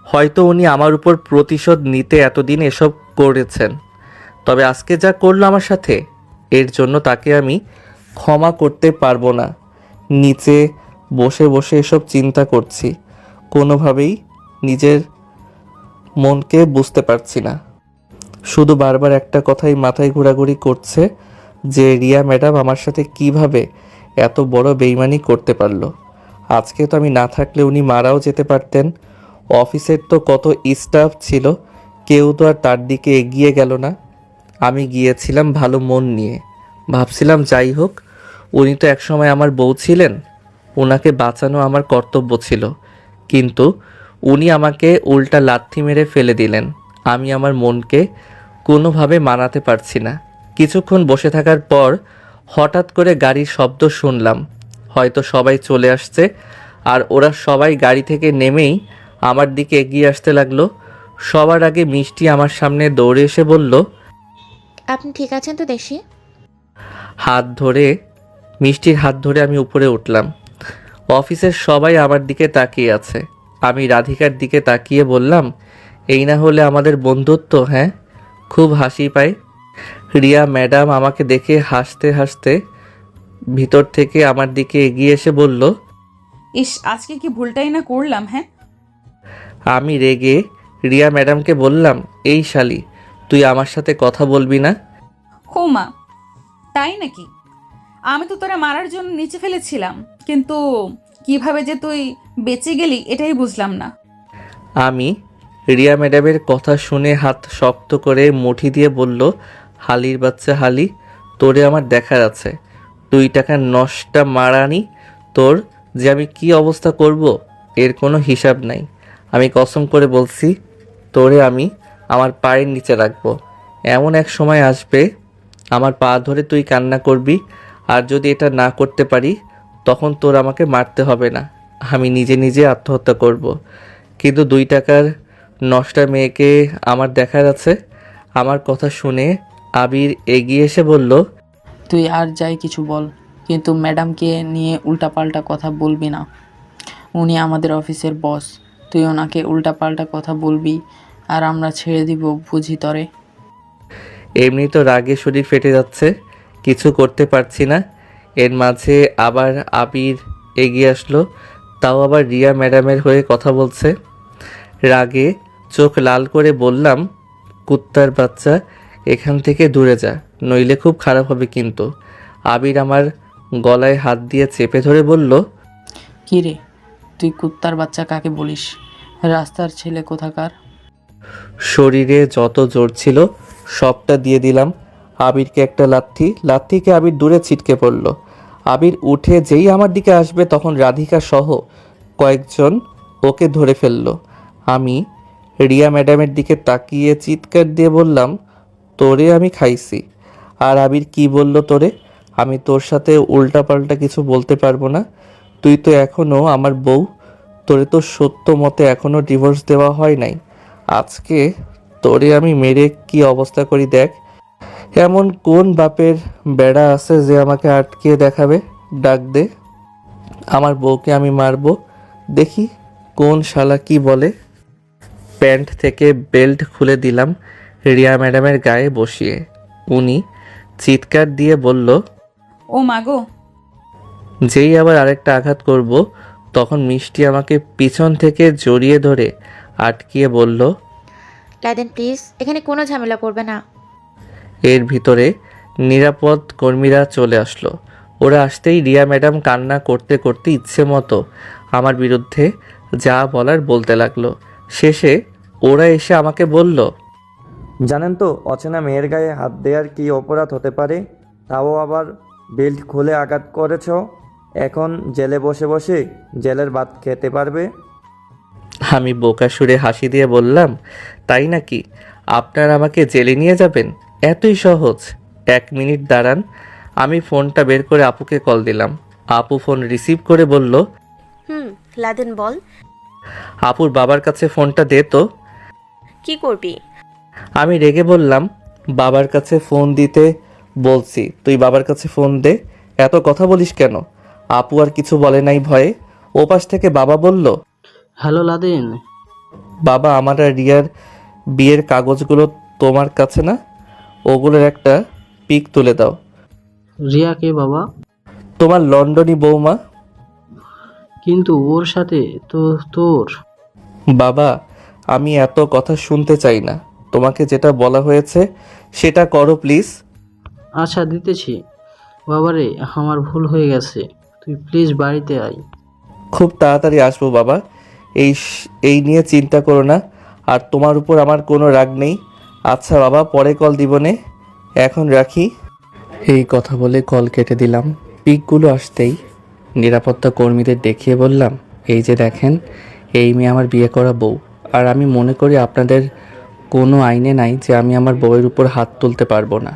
হয়তো উনি আমার উপর প্রতিশোধ নিতে এতদিন এসব করেছেন, তবে আজকে যা করলো আমার সাথে, এর জন্য তাকে আমি ক্ষমা করতে পারবো না। নিচে বসে বসে এসব চিন্তা করছি, কোনোভাবেই নিজের মনকে বুঝতে পারছি না। শুধু বারবার একটা কথাই মাথায় ঘোরাঘুরি করছে যে রিয়া ম্যাডাম আমার সাথে কিভাবে এত বড় বেইমানি করতে পারলো। আজকে তো আমি না থাকলে উনি মারাও যেতে পারতেন। অফিসের তো কত স্টাফ ছিল, কেউ তো আর তার দিকে এগিয়ে গেল না। আমি গিয়েছিলাম ভালো মন নিয়ে, ভাবছিলাম যাই হোক, উনি তো একসময় আমার বউ ছিলেন, ওনাকে বাঁচানো আমার কর্তব্য ছিল। কিন্তু উনি আমাকে উল্টা লাথি মেরে ফেলে দিলেন। আমি আমার মনকে কোনোভাবে মানাতে পারছি না। কিছুক্ষণ বসে থাকার পর হঠাৎ করে গাড়ির শব্দ শুনলাম। হয়তো সবাই চলে আসছে, আর ওরা সবাই গাড়ি থেকে নেমেই আমার দিকে এগিয়ে আসতে লাগলো। সবার আগে মিষ্টি আমার সামনে দৌড়ে এসে বলল,
আপনি ঠিক আছেন তো দেশি?
মিষ্টির হাত ধরে আমি উপরে উঠলাম। অফিসের সবাই আমার দিকে তাকিয়ে আছে। আমি রাধিকার দিকে তাকিয়ে বললাম, এই না হলে আমাদের বন্ধুত্ব? হ্যাঁ, খুব হাসি পায়। রিয়া ম্যাডাম আমাকে দেখে হাসতে হাসতে ভিতর থেকে আমার দিকে এগিয়ে এসে বলল,
ইস, আজকে কি ভুলটাই না করলাম। হ্যাঁ,
আমি রেগে রিয়া ম্যাডামকে বললাম, এই শালি, তুই আমার সাথে কথা বলবি না?
মা, তাই নাকি? আমি তো তোরা মারার জন্য নিচে ফেলেছিলাম, কিন্তু কিভাবে যে তুই বেঁচে গেলি এটাই বুঝলাম না।
আমি রিয়া ম্যাডামের কথা শুনে হাত শক্ত করে মুঠি দিয়ে বলল, হালির বাচ্চা হালি, তোরে আমার দেখার আছে। 2 টাকা নষ্টা মারানি তোর যে আমি কি অবস্থা করব এর কোনো হিসাব নাই। আমি কসম করে বলছি, তোরে আমি আমার পায়ের নিচে রাখবো। এমন এক সময় আসবে আমার পা ধরে তুই কান্না করবি, আর যদি এটা না করতে পারি তখন তোর আমাকে মারতে হবে না, আমি নিজে নিজে আত্মহত্যা করব। কিন্তু 2 টাকার নষ্টা মেয়েকে আমার দেখার আছে। আমার কথা শুনে আবির এগিয়ে এসে বলল,
তুই আর যাই কিছু বল, কিন্তু ম্যাডামকে নিয়ে উল্টাপাল্টা কথা বলবি না। উনি আমাদের অফিসের বস, তুই ওনাকে উল্টাপাল্টা কথা বলবি আর আমরা ছেড়ে দিব, বুঝি তরে?
এমনি তো রাগে শরীর ফেটে যাচ্ছে, কিছু করতে পারছি না। এর মাঝে আবার আবির এগিয়ে আসলো, তাও আবার রিয়া ম্যাডামের হয়ে কথা বলছে। রাগে চোখ লাল করে বললাম, কুত্তার বাচ্চা, এখান থেকে দূরে যা, নইলে খুব খারাপ হবে কিন্তু। আবির আমার গলায় হাত দিয়ে চেপে ধরে বলল,
কি রে, তুই কুত্তার বাচ্চা কাকে বলিস? রাস্তার ছেলে কোথাকার।
শরীরে যত জোর ছিল সবটা দিয়ে দিলাম আবিরকে একটা লাথিকে আবির দূরে ছিটকে পড়ল। আবির উঠে যেই আমার দিকে আসবে তখন রাধিকা সহ কয়েকজন ওকে ধরে ফেলল। আমি রিয়া ম্যাডামের দিকে তাকিয়ে চিৎকার দিয়ে বললাম, তোরে আমি খাইছি। আর আবির কি বলল তোরে? আমি তোর সাথে উল্টাপাল্টা কিছু বলতে পারবো না, তুই তো এখনও আমার বউ, তোরে তো সত্য মতে এখনও ডিভোর্স দেওয়া হয় নাই। আজকে তোরে আমি মেরে কি অবস্থা করি দেখ। এমন কোন বাপের বেড়া আছে যে আমাকে আটকে দেখাবে? ডাক দে, আমার বউকে আমি মারবো, দেখি কোন শালা কি বলে। প্যান্ট থেকে বেল্ট খুলে দিলাম রিয়া ম্যাডামের গায়ে বসিয়ে। উনি চিৎকার দিয়ে বলল,
ও মাগো।
যেই আবার আরেকটা আঘাত করব তখন মিষ্টি আমাকে পিছন থেকে জড়িয়ে ধরে আটকিয়ে বলল,
লাদেন প্লিজ, এখানে কোনো ঝামেলা করবে না।
এর ভিতরে নিরাপদ কর্মীরা চলে আসলো। ওরা আসতেই রিয়া ম্যাডাম কান্না করতে করতে ইচ্ছে মতো আমার বিরুদ্ধে যা বলার বলতে লাগলো। শেষে ওরা এসে আমাকে বলল,
জানেন তো অচেনা মেয়ের গায়ে হাত দেওয়ার কী অপরাধ হতে পারে? তাও আবার বেল্ট খুলে আঘাত করেছ। এখন জেলে বসে বসে জেলের ভাত খেতে পারবে।
আমি বোকা সুরে হাসি দিয়ে বললাম, তাই নাকি? আপনারা আমাকে জেলে নিয়ে যাবেন? এতই সহজ? 1 মিনিট দাঁড়ান। আমি ফোনটা বের করে আপুকে কল দিলাম। আপু ফোন রিসিভ করে বলল,
লাদেন বল।
আপুর বাবার কাছে ফোনটা দে তো।
কি করবি?
আমি রেগে বললাম, বাবার কাছে ফোন দিতে বলছি, তুই বাবার কাছে ফোন দে। এত কথা বলিস কেন? আপু আর কিছু বলে নাই ভয়ে। ওপাশ থেকে বাবা বলল,
হ্যালো লাদেন।
বাবা, আমার আর রিয়ার বিয়ের কাগজগুলো তোমার কাছে না? ওগুলোর একটা পিক তুলে দাও।
রিয়া কে বাবা?
তোমার লন্ডনী বৌমা।
কিন্তু ওর সাথে তো তোর।
বাবা, আমি এত কথা শুনতে চাই না, তোমাকে যেটা বলা হয়েছে সেটা করো প্লিজ।
আচ্ছা দিতেছি। বাবারে, আমার ভুল হয়ে গেছে, তুই প্লিজ বাড়িতে আয়।
খুব তাড়াতাড়ি আসবো বাবা, এই নিয়ে চিন্তা করো না, আর তোমার উপর আমার কোনো রাগ নেই। আচ্ছা বাবা, পরে কল দিবনে, এখন রাখি। এই কথা বলে কল কেটে দিলাম। পিকগুলো আসতেই নিরাপত্তা কর্মীদের দেখিয়ে বললাম, এই যে দেখেন, এই মেয়ে আমার বিয়ে করা বউ, আর আমি মনে করি আপনাদের কোনো আইনে নাই যে আমি আমার বউয়ের উপর হাত তুলতে পারবো না।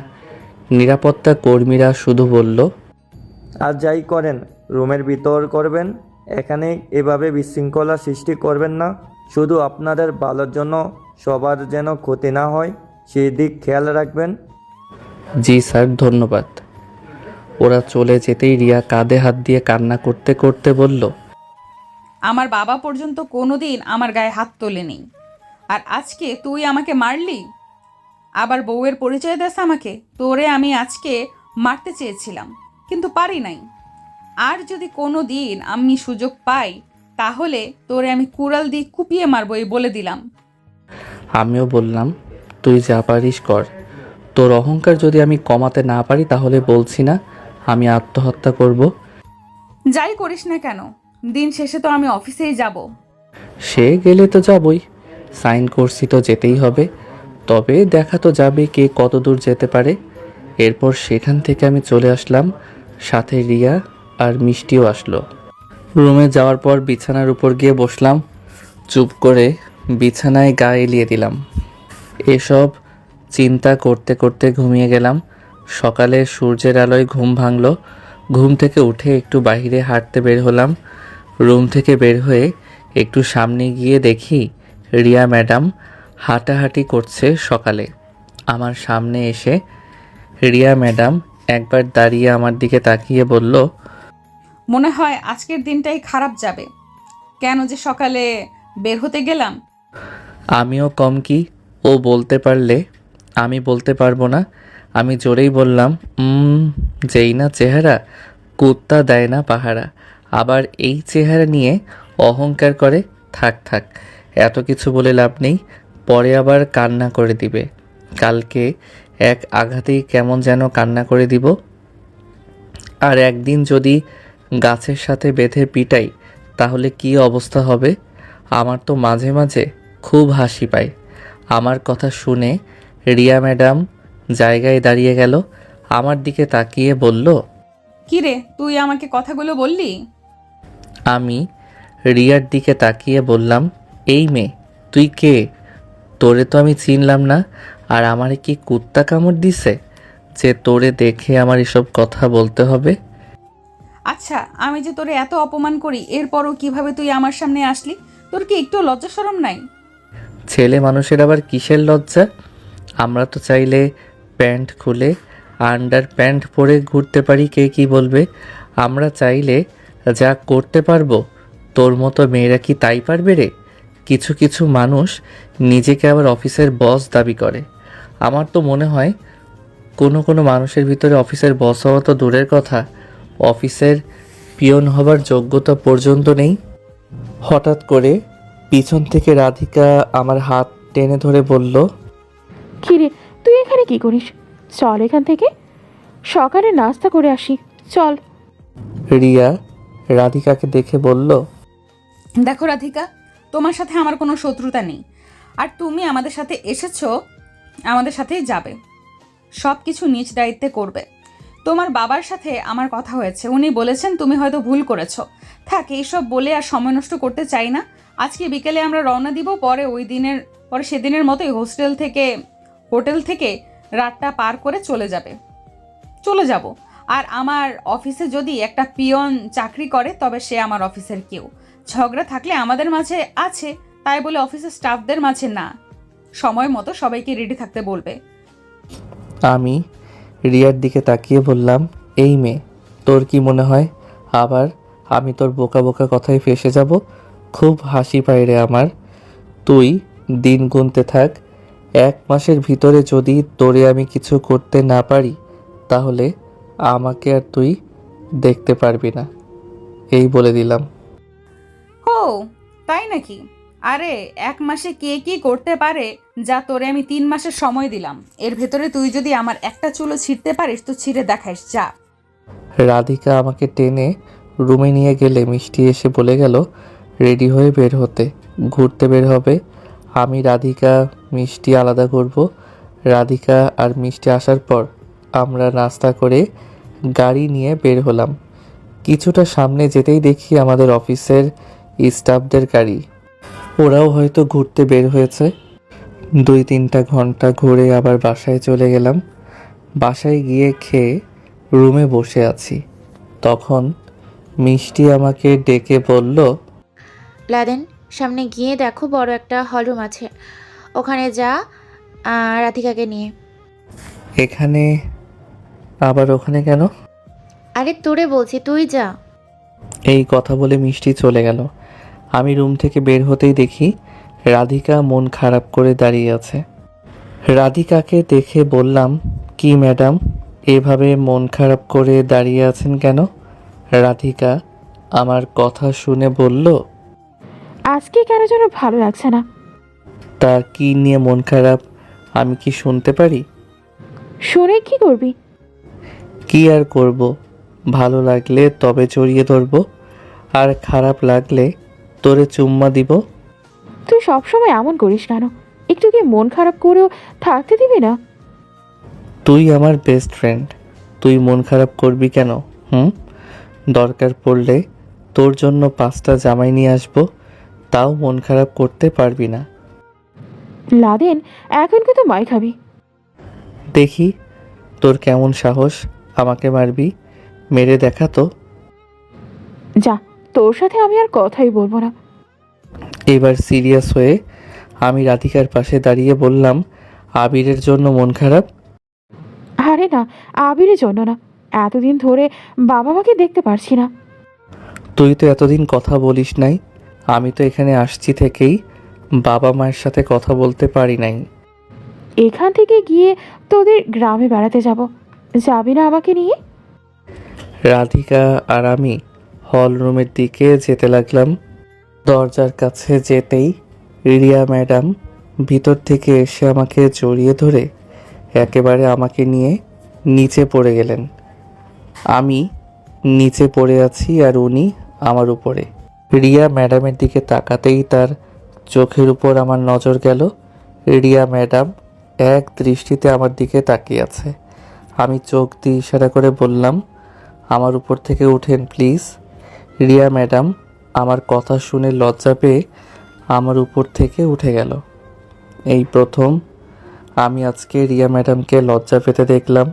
নিরাপত্তা কর্মীরা শুধু বলল,
আর যাই করেন রুমের ভিতর করবেন, এখানে এভাবে বিশৃঙ্খলা সৃষ্টি করবেন না। শুধু আপনাদের ভালোর জন্য, সবার যেন ক্ষতি না হয় সেই দিক খেয়াল রাখবেন।
জি স্যার, ধন্যবাদ। ওরা চলে যেতেই রিয়া কাঁধে হাত দিয়ে কান্না করতে করতে বলল,
আমার বাবা পর্যন্ত কোনোদিন আমার গায়ে হাত তোলেনি, আর আজকে তুই আমাকে মারলি, আবার বউয়ের পরিচয় দেস আমাকে। তোরে আমি আজকে মারতে চেয়েছিলাম, কিন্তু পারি নাই। আর যদি কোনো দিন আমি সুযোগ পাই তাহলে তোরে আমি কুড়াল দিয়ে কুপিয়ে মারবো, এই বলে দিলাম।
আমিও বললাম, তুই যা পারিস কর। তোর অহংকার যদি আমি কমাতে না পারি তাহলে বলছি না আমি আত্মহত্যা করব।
যাই করিস না কেন, দিন শেষে তো আমি অফিসেই যাব।
সে গেলে তো যাবই, সাইন করছি তো যেতেই হবে। তবে দেখা তো যাবে কে কত দূর যেতে পারে। এরপর সেখান থেকে আমি চলে আসলাম, সাথে রিয়া আর মিষ্টিও আসলো। রুমে যাওয়ার পর বিছানার উপর গিয়ে বসলাম, চুপ করে বিছানায় গা এলিয়ে দিলাম। এসব চিন্তা করতে করতে ঘুমিয়ে গেলাম। সকালে সূর্যের আলোয় ঘুম ভাঙলো। ঘুম থেকে উঠে একটু বাইরে হাঁটতে বের হলাম। রুম থেকে বের হয়ে একটু সামনে গিয়ে দেখি রিয়া ম্যাডাম হাঁটাহাঁটি করছে সকালে। আমার সামনে এসে রিয়া ম্যাডাম একবার দাঁড়িয়ে আমার দিকে তাকিয়ে বলল,
মনে হয় আজকের দিনটাই খারাপ যাবে। কেন যে সকালে বের হতে গেলাম।
আমিও কম কি, ও বলতে পারলে আমি বলতে পারবো না। আমি জোরেই বললাম, যেই না চেহারা, কুত্তা দেয় না পাহারা। আবার এই চেহারা নিয়ে অহংকার করে। থাক থাক, এত কিছু বলে লাভ নেই, পরে আবার কান্না করে দিবে। কালকে এক আঘাতেই কেমন যেন কান্না করে দিব। আর একদিন যদি গাছের সাথে বেঁধে পিটাই তাহলে কি অবস্থা হবে। আমার তো মাঝে মাঝে খুব হাসি পায়। আমার কথা শুনে রিয়া ম্যাডাম জায়গায় দাঁড়িয়ে গেল, আমার দিকে তাকিয়ে বলল,
কি রে, তুই আমাকে কথাগুলো বললি?
আমি রিয়ার দিকে তাকিয়ে বললাম, এই মেয়ে তুই কে? তোরে তো আমি চিনলাম না। আর আমারে কি কুত্তা কামড় দিছে যে তোরে দেখে আমার এসব কথা বলতে হবে?
আচ্ছা, আমি যে তোরে এত অপমান করি, এরপরও কিভাবে তুই আমার সামনে আসলি? তোর কি একটু লজ্জা শরম নাই?
ছেলে মানুষের আবার কিসের লজ্জা? আমরা তো চাইলে প্যান্ট খুলে আন্ডার প্যান্ট পরে ঘুরতে পারি, কে কি বলবে? আমরা চাইলে যা করতে পারবো, তোর মতো মেয়েরা কি তাই পারবে রে? কিছু কিছু মানুষ নিজেকে আবার অফিসের বস দাবি করে। আমার তো মনে হয় কোনো কোনো মানুষের ভিতরে অফিসের বস হওয়া তো দূরের কথা, অফিসের পিয়ন হবার যোগ্যতা পর্যন্ত নেই। হঠাৎ করে পিছন থেকে রাধিকা আমার হাত টেনে ধরে বলল,
কি রে, তুই এখানে কি করিস? চল এখান থেকে, সকালে নাস্তা করে আসি, চল।
রিয়া রাধিকাকে দেখে বলল,
দেখো রাধিকা, তোমার সাথে আমার কোনো শত্রুতা নেই। আর তুমি আমাদের সাথে এসেছো, আমাদের সাথেই যাবে। সব কিছু নিজ দায়িত্বে করবে। তোমার বাবার সাথে আমার কথা হয়েছে, উনি বলেছেন তুমি হয়তো ভুল করেছো। থাক, এইসব বলে আর সময় নষ্ট করতে চাই না। আজকে বিকেলে আমরা রওনা দিব। পরে সেদিনের মতোই হোটেল থেকে রাতটা পার করে চলে যাব। আর আমার অফিসে যদি একটা পিয়ন চাকরি করে তবে সে আমার অফিসের কেউ। ঝগড়া থাকলে আমাদের মাঝে আছে, তাই বলে অফিসের স্টাফদের মাঝে না। সময় মতো সবাইকে রেডি থাকতে বলবে।
আমি রিয়ার দিকে তাকিয়ে বললাম, এই মেয়ে তোর কি মনে হয় আবার আমি তোর বোকা বোকা কথায় ফেসে যাব? খুব হাসি পায় রে আমার। তুই দিন গুনতে থাক, 1 মাসের ভিতরে যদি তোরে আমি কিছু করতে না পারি তাহলে আমাকে আর তুই দেখতে পারবি না, এই বলে দিলাম।
ও তাই নাকি? আরে 1 মাসে কে কি করতে পারে যা তোরে আমি 3 মাসের সময় দিলাম। এর ভেতরে তুই যদি আমার একটা চুলও ছিঁড়তে পারিস তো ছিঁড়ে দেখাইস, যা।
রাধিকা আমাকে টেনে রুমে নিয়ে গেলে মিষ্টি এসে বলে গেল রেডি হয়ে বের হতে, ঘুরতে বের হবে। আমি রাধিকা মিষ্টি আলাদা করব। রাধিকা আর মিষ্টি আসার পর আমরা নাস্তা করে গাড়ি নিয়ে বের হলাম। কিছুটা সামনে যেতেই দেখি আমাদের অফিসের স্টাফদের গাড়ি। ওরাও হয়তো ঘুরতে বের হয়েছে। 2-3টা ঘন্টা ঘুরে আবার বাসায় চলে গেলাম। বাসায় গিয়ে খেয়ে রুমে বসে আছি, তখন মিষ্টি আমাকে ডেকে বলল,
লাদেন, সামনে গিয়ে দেখো বড় একটা হলরুম আছে, ওখানে যা, রাধিকাকে নিয়ে।
এখানে? আবার ওখানে কেন?
আরে তোরে বলছি, তুই যা।
এই কথা বলে মিষ্টি চলে গেল। আমি রুম থেকে বের হতেই দেখি রাধিকা মন খারাপ করে দাঁড়িয়ে আছে। রাধিকাকে দেখে বললাম, কি ম্যাডাম, এভাবে মন খারাপ করে দাঁড়িয়ে আছেন কেন? রাধিকা আমার কথা শুনে বলল,
আজকে কেন যেন ভালো লাগছে না।
তা কি নিয়ে মন খারাপ আমি কি শুনতে পারি?
শুনে কি করবি?
কি আর করব, ভালো লাগলে তবে জড়িয়ে ধরবো। আর খারাপ লাগলে তোরে চুম্মা দিব।
তুই সবসময় এমন করিস কেন? একটু কি মন খারাপ করেও থাকতে দিবি না?
তুই আমার বেস্ট ফ্রেন্ড, তুই মন খারাপ করবি কেন? দরকার পড়লে তোর জন্য 5টা জামাই নিয়ে আসবো, তাও মন খারাপ করতে পারবি না।
লাদেন, এখন কিন্তু মাই খাবি।
দেখি তোর কেমন সাহস, আমাকে মারবি, মেরে দেখা তো।
যা, তোর সাথে আমি আর কথাই বলবো না।
এবার সিরিয়াস হয়ে আমি রাধিকার পাশে দাঁড়িয়ে বললাম, আবিরের জন্য মন খারাপ?
আরে না, আবিরের জন্য না। এতদিন ধরে বাবা মাকে দেখতে পারছি না।
তুই তো এতদিন কথা বলিস নাই। আমি তো এখানে আসছি থেকেই বাবা মায়ের সাথে কথা বলতে পারি নাই।
এখান থেকে গিয়ে তোদের গ্রামে বেড়াতে যাব, যাবি না আমাকে নিয়ে?
রাধিকা আর আমি হল রুমের দিকে যেতে লাগলাম। দরজার কাছে যেতেই রিয়া ম্যাডাম ভিতর থেকে এসে আমাকে জড়িয়ে ধরে একেবারে আমাকে নিয়ে নিচে পড়ে গেলেন। আমি নিচে পড়ে আছি আর উনি আমার উপরে। রিয়া ম্যাডামের দিকে তাকাতেই তার চোখের উপর আমার নজর গেল। রিয়া ম্যাডাম এক দৃষ্টিতে আমার দিকে তাকিয়ে আছে। আমি চোখ দিয়ে ইশারা করে বললাম, আমার উপর থেকে উঠেন প্লিজ। রিয়া ম্যাডাম আমার কথা শুনে লজ্জা পেয়ে আমার উপর থেকে উঠে গেল। এই প্রথম আমি আজকে রিয়া ম্যাডামকে লজ্জা পেতে দেখলাম।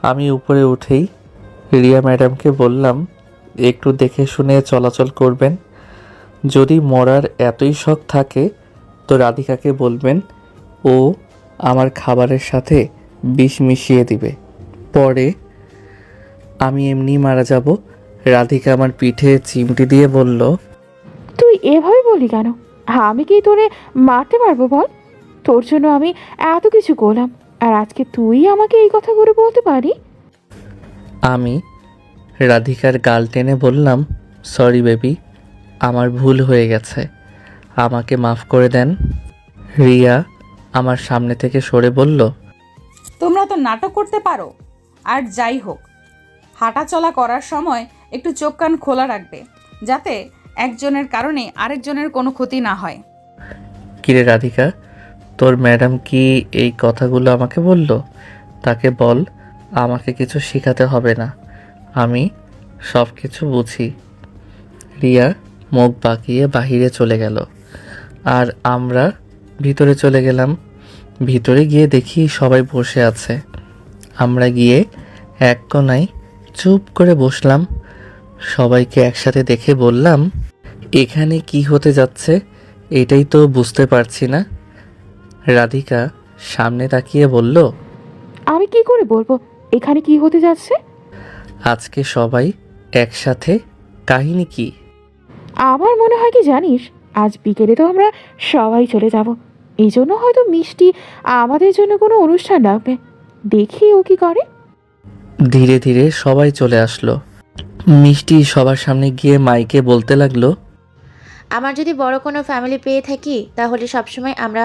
আমি উপরে উঠেই রিয়া ম্যাডামকে বললাম, একটু দেখে শুনে চলাচল করবেন। যদি মরার এতই শখ থাকে তো রাধিকাকে বলবেন ও আমার খাবারের সাথে বিষ মিশিয়ে দিবে, পরে আমি এমনি মারা যাব। রাধিকা আমার পিঠে চিমটি দিয়ে বলল,
তুই এভাবে বলি কেন? আমি কি তোরে মারতে পারবো বল? তোর জন্য আমি এত কিছু করলাম, আর আজকে তুই আমাকে এই কথাগুলো বলতে পারি?
আমি রাধিকার গাল টেনে বললাম, সরি বেবি, আমার ভুল হয়ে গেছে, আমাকে মাফ করে দেন। রিয়া আমার সামনে থেকে সরে বলল,
তোমরা তো নাটক করতে পারো। আর যাই হোক, হাঁটাচলা করার সময় একটু চোখ কান খোলা রাখবে, যাতে একজনের কারণে আরেকজনের কোনো ক্ষতি না হয়।
কিরে রাধিকা, তোর ম্যাডাম কি এই কথাগুলো আমাকে বলল? তাকে বল আমাকে কিছু শেখাতে হবে না, আমি সব কিছু বুঝি। রিয়া মুখ বাঁকিয়ে বাহিরে চলে গেল আর আমরা ভিতরে চলে গেলাম। ভিতরে গিয়ে দেখি সবাই বসে আছে। আমরা গিয়ে এক কোণায় চুপ করে বসলাম। সবাইকে একসাথে দেখে বললাম, এখানে কি হতে যাচ্ছে এটাই তো বুঝতে পারছি না। রাধিকা সামনে তাকিয়ে বলল,
আমি কি করে বলবো এখানে কি হতে যাচ্ছে?
আজকে সবাই একসাথে, কাহিনী কি?
আমার মনে হয় কি জানিস, আজ বিকেলে তো আমরা সবাই চলে যাব। এই জন্য হয়তো মিষ্টি আমাদের জন্য কোনো অনুষ্ঠান রাখবে। দেখি ও কি করে।
ধীরে ধীরে সবাই চলে আসলো। মিষ্টি সবার সামনে গিয়ে মাইকে বলতে লাগলো,
আমার যদি বড় কোনো ফ্যামিলি পেয়ে থাকি তাহলে সবসময় আমরা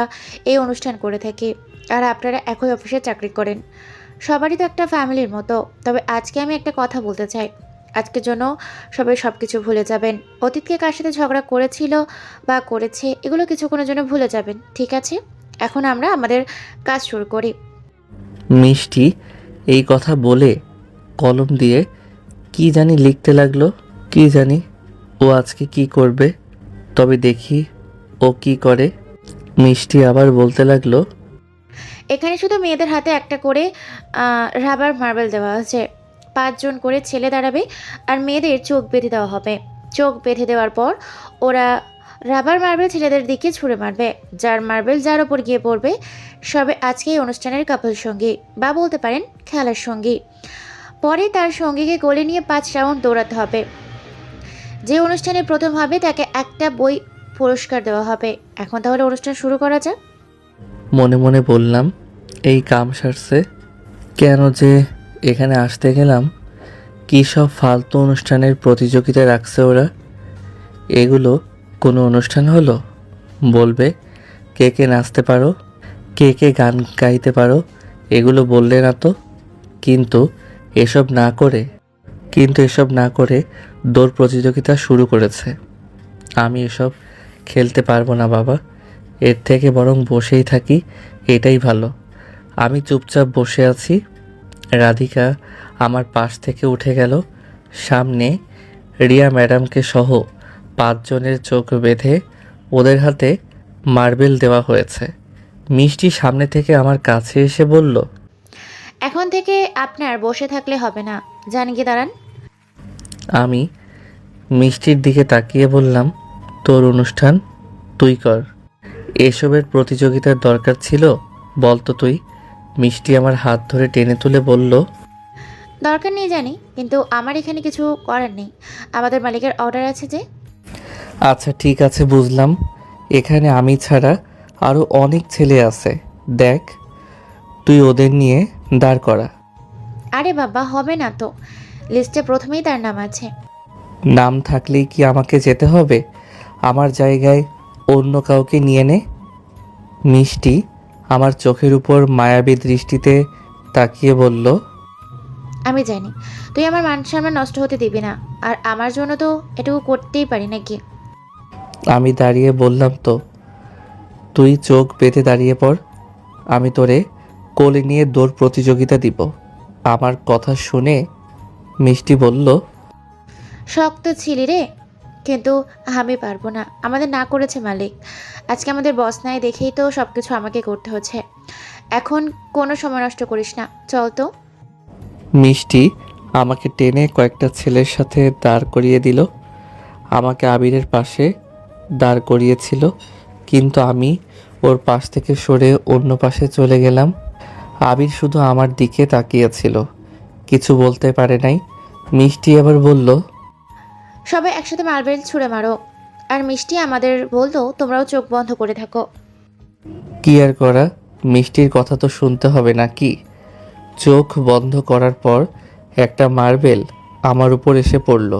এই অনুষ্ঠান করে থাকি। আর আপনারা একই অফিসে চাকরি করেন, সবারই তো একটা ফ্যামিলির মতো। তবে আজকে আমি একটা কথা বলতে চাই, আজকের জন্য সবাই সব কিছু ভুলে যাবেন। অতীতকে কার সাথে ঝগড়া করেছিল বা করেছে এগুলো কিছুক্ষণের জন্য ভুলে যাবেন, ঠিক আছে? এখন আমরা আমাদের কাজ শুরু করি।
মিষ্টি এই কথা বলে কলম দিয়ে কি জানি লিখতে লাগলো। কি জানি ও আজকে কি করবে, তবে দেখি ও কি করে। মিষ্টি আবার বলতে লাগলো,
এখানে শুধু মেয়েদের হাতে একটা করে রাবার মার্বেল দেওয়া আছে। 5 জন করে ছেলে দাঁড়াবে আর মেয়েদের চোখ বেঁধে দেওয়া হবে। চোখ বেঁধে দেওয়ার পর ওরা রাবার মার্বেল ছেলেদের দিকে ছুঁড়ে মারবে। যার মার্বেল যার ওপর গিয়ে পড়বে সবে আজকে এই অনুষ্ঠানের কাপল সঙ্গী বা বলতে পারেন খেলার সঙ্গী। পরে তার সঙ্গীকে কোলে নিয়ে 5 রাউন্ড দৌড়াতে হবে। যে অনুষ্ঠানে প্রথম হবে তাকে একটা বই পুরস্কার দেওয়া হবে। এখন তাহলে অনুষ্ঠান শুরু করা যাক।
মনে মনে বললাম, এই কাম সারছে, কেন যে এখানে আসতে গেলাম। কী সব ফালতু অনুষ্ঠানের প্রতিযোগিতা রাখছে ওরা। এগুলো কোনো অনুষ্ঠান হলো? বলবে কে কে নাচতে পারো, কে কে গান গাইতে পারো, এগুলো বললে না তো। কিন্তু এসব না করে দৌড় প্রতিযোগিতা শুরু করেছে। আমি এসব খেলতে পারবো না বাবা, এর থেকে বরং বসেই থাকি, এটাই ভালো। আমি চুপচাপ বসে আছি। রাধিকা আমার পাশ থেকে উঠে গেল। সামনে রিয়া ম্যাডামকে সহ 5 জনের চোখ বেঁধে ওদের হাতে মার্বেল দেওয়া হয়েছে। মিষ্টি সামনে থেকে আমার কাছে এসে বলল,
এখন থেকে আপনার বসে থাকলে হবে না, যান গিয়ে দাঁড়ান।
আমি মিষ্টির দিকে তাকিয়ে বললাম, তোর অনুষ্ঠান তুই কর, এসবের প্রতিযোগিতার দরকার ছিল বলতো তুই? মিষ্টি আমার হাত ধরে টেনে তুলে বলল,
দরকার নেই জানি, কিন্তু আমার এখানে কিছু করার নেই, আমাদের মালিকের অর্ডার আছে যে।
আচ্ছা ঠিক আছে বুঝলাম, এখানে আমি ছাড়া আরও অনেক ছেলে আছে, দেখ তুই ওদের নিয়ে দাঁড় করা।
আরে বাবা, হবে না তো, লিস্টে প্রথমেই তার নাম আছে।
নাম থাকলেই কি আমাকে যেতে হবে? আমার জায়গায় অন্য কাউকে নিয়ে নে। মিষ্টি আমার চোখের উপর মায়াবী দৃষ্টিতে তাকিয়ে বলল,
আমি জানি তুই আমার মান সম্মান নষ্ট হতে দিবি না, আর আমার জন্য তো এটুকু করতেই পারি নাকি।
আমি দাঁড়িয়ে বললাম, তো তুই চোখ বেঁধে দাঁড়িয়ে পড়, আমি তোরে কোলে নিয়ে দৌড় প্রতিযোগিতা দিব। আমার কথা শুনে মিষ্টি বলল,
শক্ত ছিলি রে, কিন্তু আমি পারবো না, আমাদের না করেছে মালিক। আজকে আমাদের বস নাই দেখেই তো সব কিছু আমাকে করতে হচ্ছে। এখন কোনো সময় নষ্ট করিস না, চল তো।
মিষ্টি আমাকে টেনে কয়েকটা ছেলের সাথে দাঁড় করিয়ে দিল। আমাকে আবিরের পাশে দাঁড় করিয়েছিল, কিন্তু আমি ওর পাশ থেকে সরে অন্য পাশে চলে গেলাম। আবির শুধু আমার দিকে তাকিয়েছিল, কিছু বলতে পারে নাই। মিষ্টি আবার বলল,
সবাই একসাথে মার্বেল ছুঁড়ে মারো। আর মিষ্টি আমাদের বলতো তোমরাও চোখ বন্ধ করে থাকো।
কি আর করা, মিষ্টির কথা তো শুনতে হবে নাকি? চোখ বন্ধ করার পর একটা মার্বেল আমার উপর এসে পড়ল।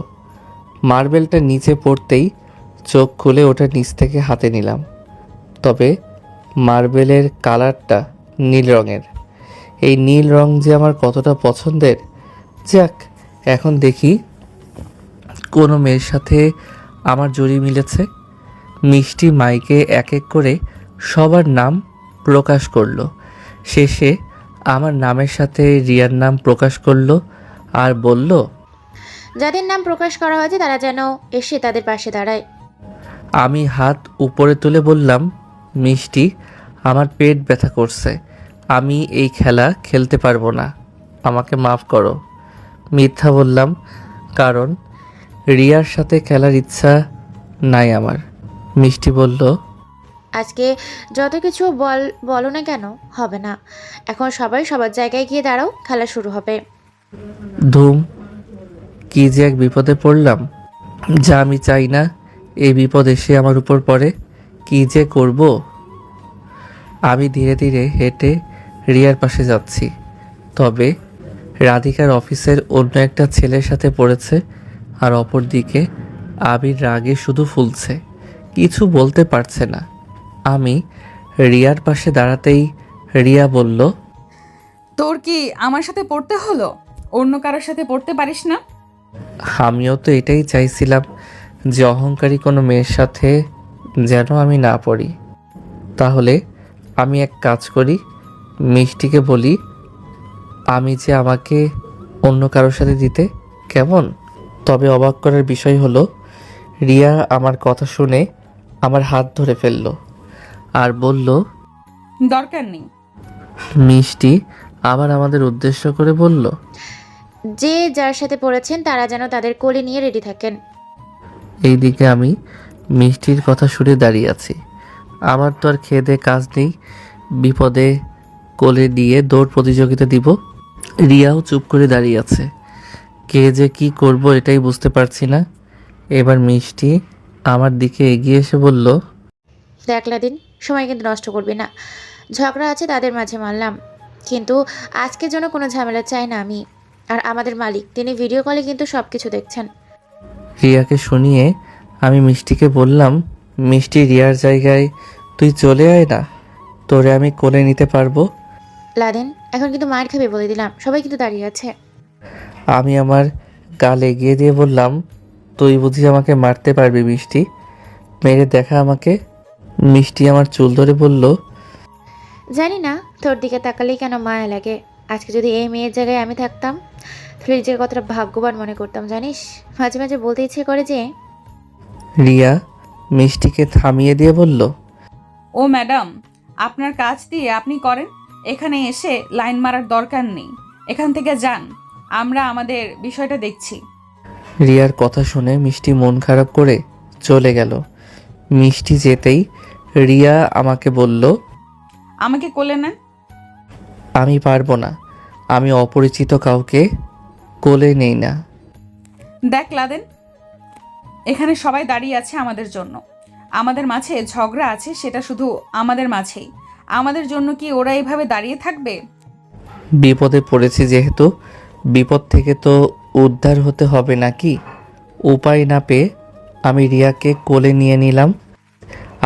মার্বেলটা নিচে পড়তেই চোখ খুলে ওটা নিচ থেকে হাতে নিলাম, তবে মার্বেলের কালারটা নীল রঙের। এই নীল রং যে আমার কতটা পছন্দের। যাক, এখন দেখি কোনো মেয়ের সাথে আমার জড়ি মিলেছে। মিষ্টি মাইকে এক এক করে সবার নাম প্রকাশ করলো। শেষে আমার নামের সাথে রিয়ার নাম প্রকাশ করলো আর বলল,
যাদের নাম প্রকাশ করা হয়েছে তারা যেন এসে তাদের পাশে দাঁড়ায়।
আমি হাত উপরে তুলে বললাম, মিষ্টি আমার পেট ব্যথা করছে, আমি এই খেলা খেলতে পারবো না, আমাকে মাফ করো। মিথ্যা বললাম, কারণ রিয়ার সাথে খেলার ইচ্ছা নাই আমার। মিষ্টি বলল,
আজকে যত কিছু বলো না কেন হবে না, এখন সবাই সবার জায়গায় গিয়ে দাঁড়াও, খেলা শুরু হবে।
ধুম, কি যে এক বিপদে পড়লাম, যা আমি চাই না এই বিপদ এসে আমার উপর পড়ে। কি যে করব। আমি ধীরে ধীরে হেঁটে রিয়ার পাশে যাচ্ছি, তবে রাধিকার অফিসের অন্য একটা ছেলের সাথে পড়েছে, আর অপর দিকে আবির রাগে শুধু ফুলছে, কিছু বলতে পারছে না। আমি রিয়ার পাশে দাঁড়াতেই রিয়া বলল,
তোর কি আমার সাথে পড়তে হলো? অন্য কারোর সাথে পড়তে পারিস না?
আমিও তো এটাই চাইছিলাম, যে অহংকারী কোনো মেয়ের সাথে যেন আমি না পড়ি। তাহলে আমি এক কাজ করি, মিষ্টিকে বলি আমি যে আমাকে অন্য কারোর সাথে দিতে, কেমন? তবে অবাক করার বিষয় হলো, রিয়া আমার কথা শুনে আমার হাত ধরে ফেলল আর বলল,
দরকার নেই।
মিষ্টি আবার আমাদের উদ্দেশ্য করে বলল,
যে যার সাথে পড়েছেন তারা যেন তাদের কোলে নিয়ে রেডি থাকেন।
এইদিকে আমি মিষ্টির কথা শুনে দাঁড়িয়ে আছি। আমার তো আর খেয়ে দেয়ে কাজ নেই, বিপদে কোলে নিয়ে দৌড় প্রতিযোগিতা দিব। রিয়াও চুপ করে দাঁড়িয়ে আছে, কে যে কি করব এটাই বুঝতে পারছি না। এবার মিষ্টি আমার দিকে এগিয়ে এসে বলল,
দেখলা দিন, সময় কিন্তু নষ্ট করবি না, ঝগড়া আছে তাদের মাঝে মারলাম, কিন্তু আজকের জন্য কোনো ঝামেলা চাই না আমি। আর আমাদের মালিক তিনি ভিডিও কলে কিন্তু সব কিছু দেখছেন।
রিয়াকে শুনিয়ে আমি মিষ্টিকে বললাম, মিষ্টি রিয়ার জায়গায় তুই চলে আয় না, তোরে আমি কোলে নিতে পারবো।
লাদেন, এখন কিন্তু মার খাবে বলে দিলাম, সবাই কিন্তু দাঁড়িয়ে আছে।
আমি আমার গাল এগিয়ে দিয়ে বললাম, তুই বুঝি আমাকে মারতে পারবি মিষ্টি? মেরে দেখা আমাকে। মিষ্টি আমার চুল ধরে বলল,
জানি না তোর দিকে তাকালেই কেন মায়া লাগে। আজকে যদি এই মেয়ের জায়গায় আমি থাকতাম তাহলে নিজের কতটা ভাগ্যবান মনে করতাম জানিস। মাঝে মাঝে বলতে ইচ্ছে করে যে
রিয়া মিষ্টিকে থামিয়ে দিয়ে বলল,
ও ম্যাডাম, আপনার কাজ দিয়ে আপনি করেন, এখানে এসে লাইন মারার দরকার নেই। এখান থেকে যান, আমরা আমাদের বিষয়টা দেখছি।
রিয়ার কথা শুনে মিষ্টি মন খারাপ করে চলে গেল। মিষ্টি যেতেই রিয়া আমাকে বলল,
আমাকে কোলে নেন।
আমি পারবো না, আমি অপরিচিত কাউকে কোলে নেই না।
দেখ লাদেন, এখানে সবাই দাঁড়িয়ে আছে আমাদের জন্য। আমাদের মাঝে ঝগড়া আছে, সেটা শুধু আমাদের মাঝেই। আমাদের জন্য কি ওরা এইভাবে দাঁড়িয়ে থাকবে?
বিপদে পড়েছি যেহেতু, বিপদ থেকে তো উদ্ধার হতে হবে নাকি? উপায় না পেয়ে আমি রিয়াকে কোলে নিয়ে নিলাম।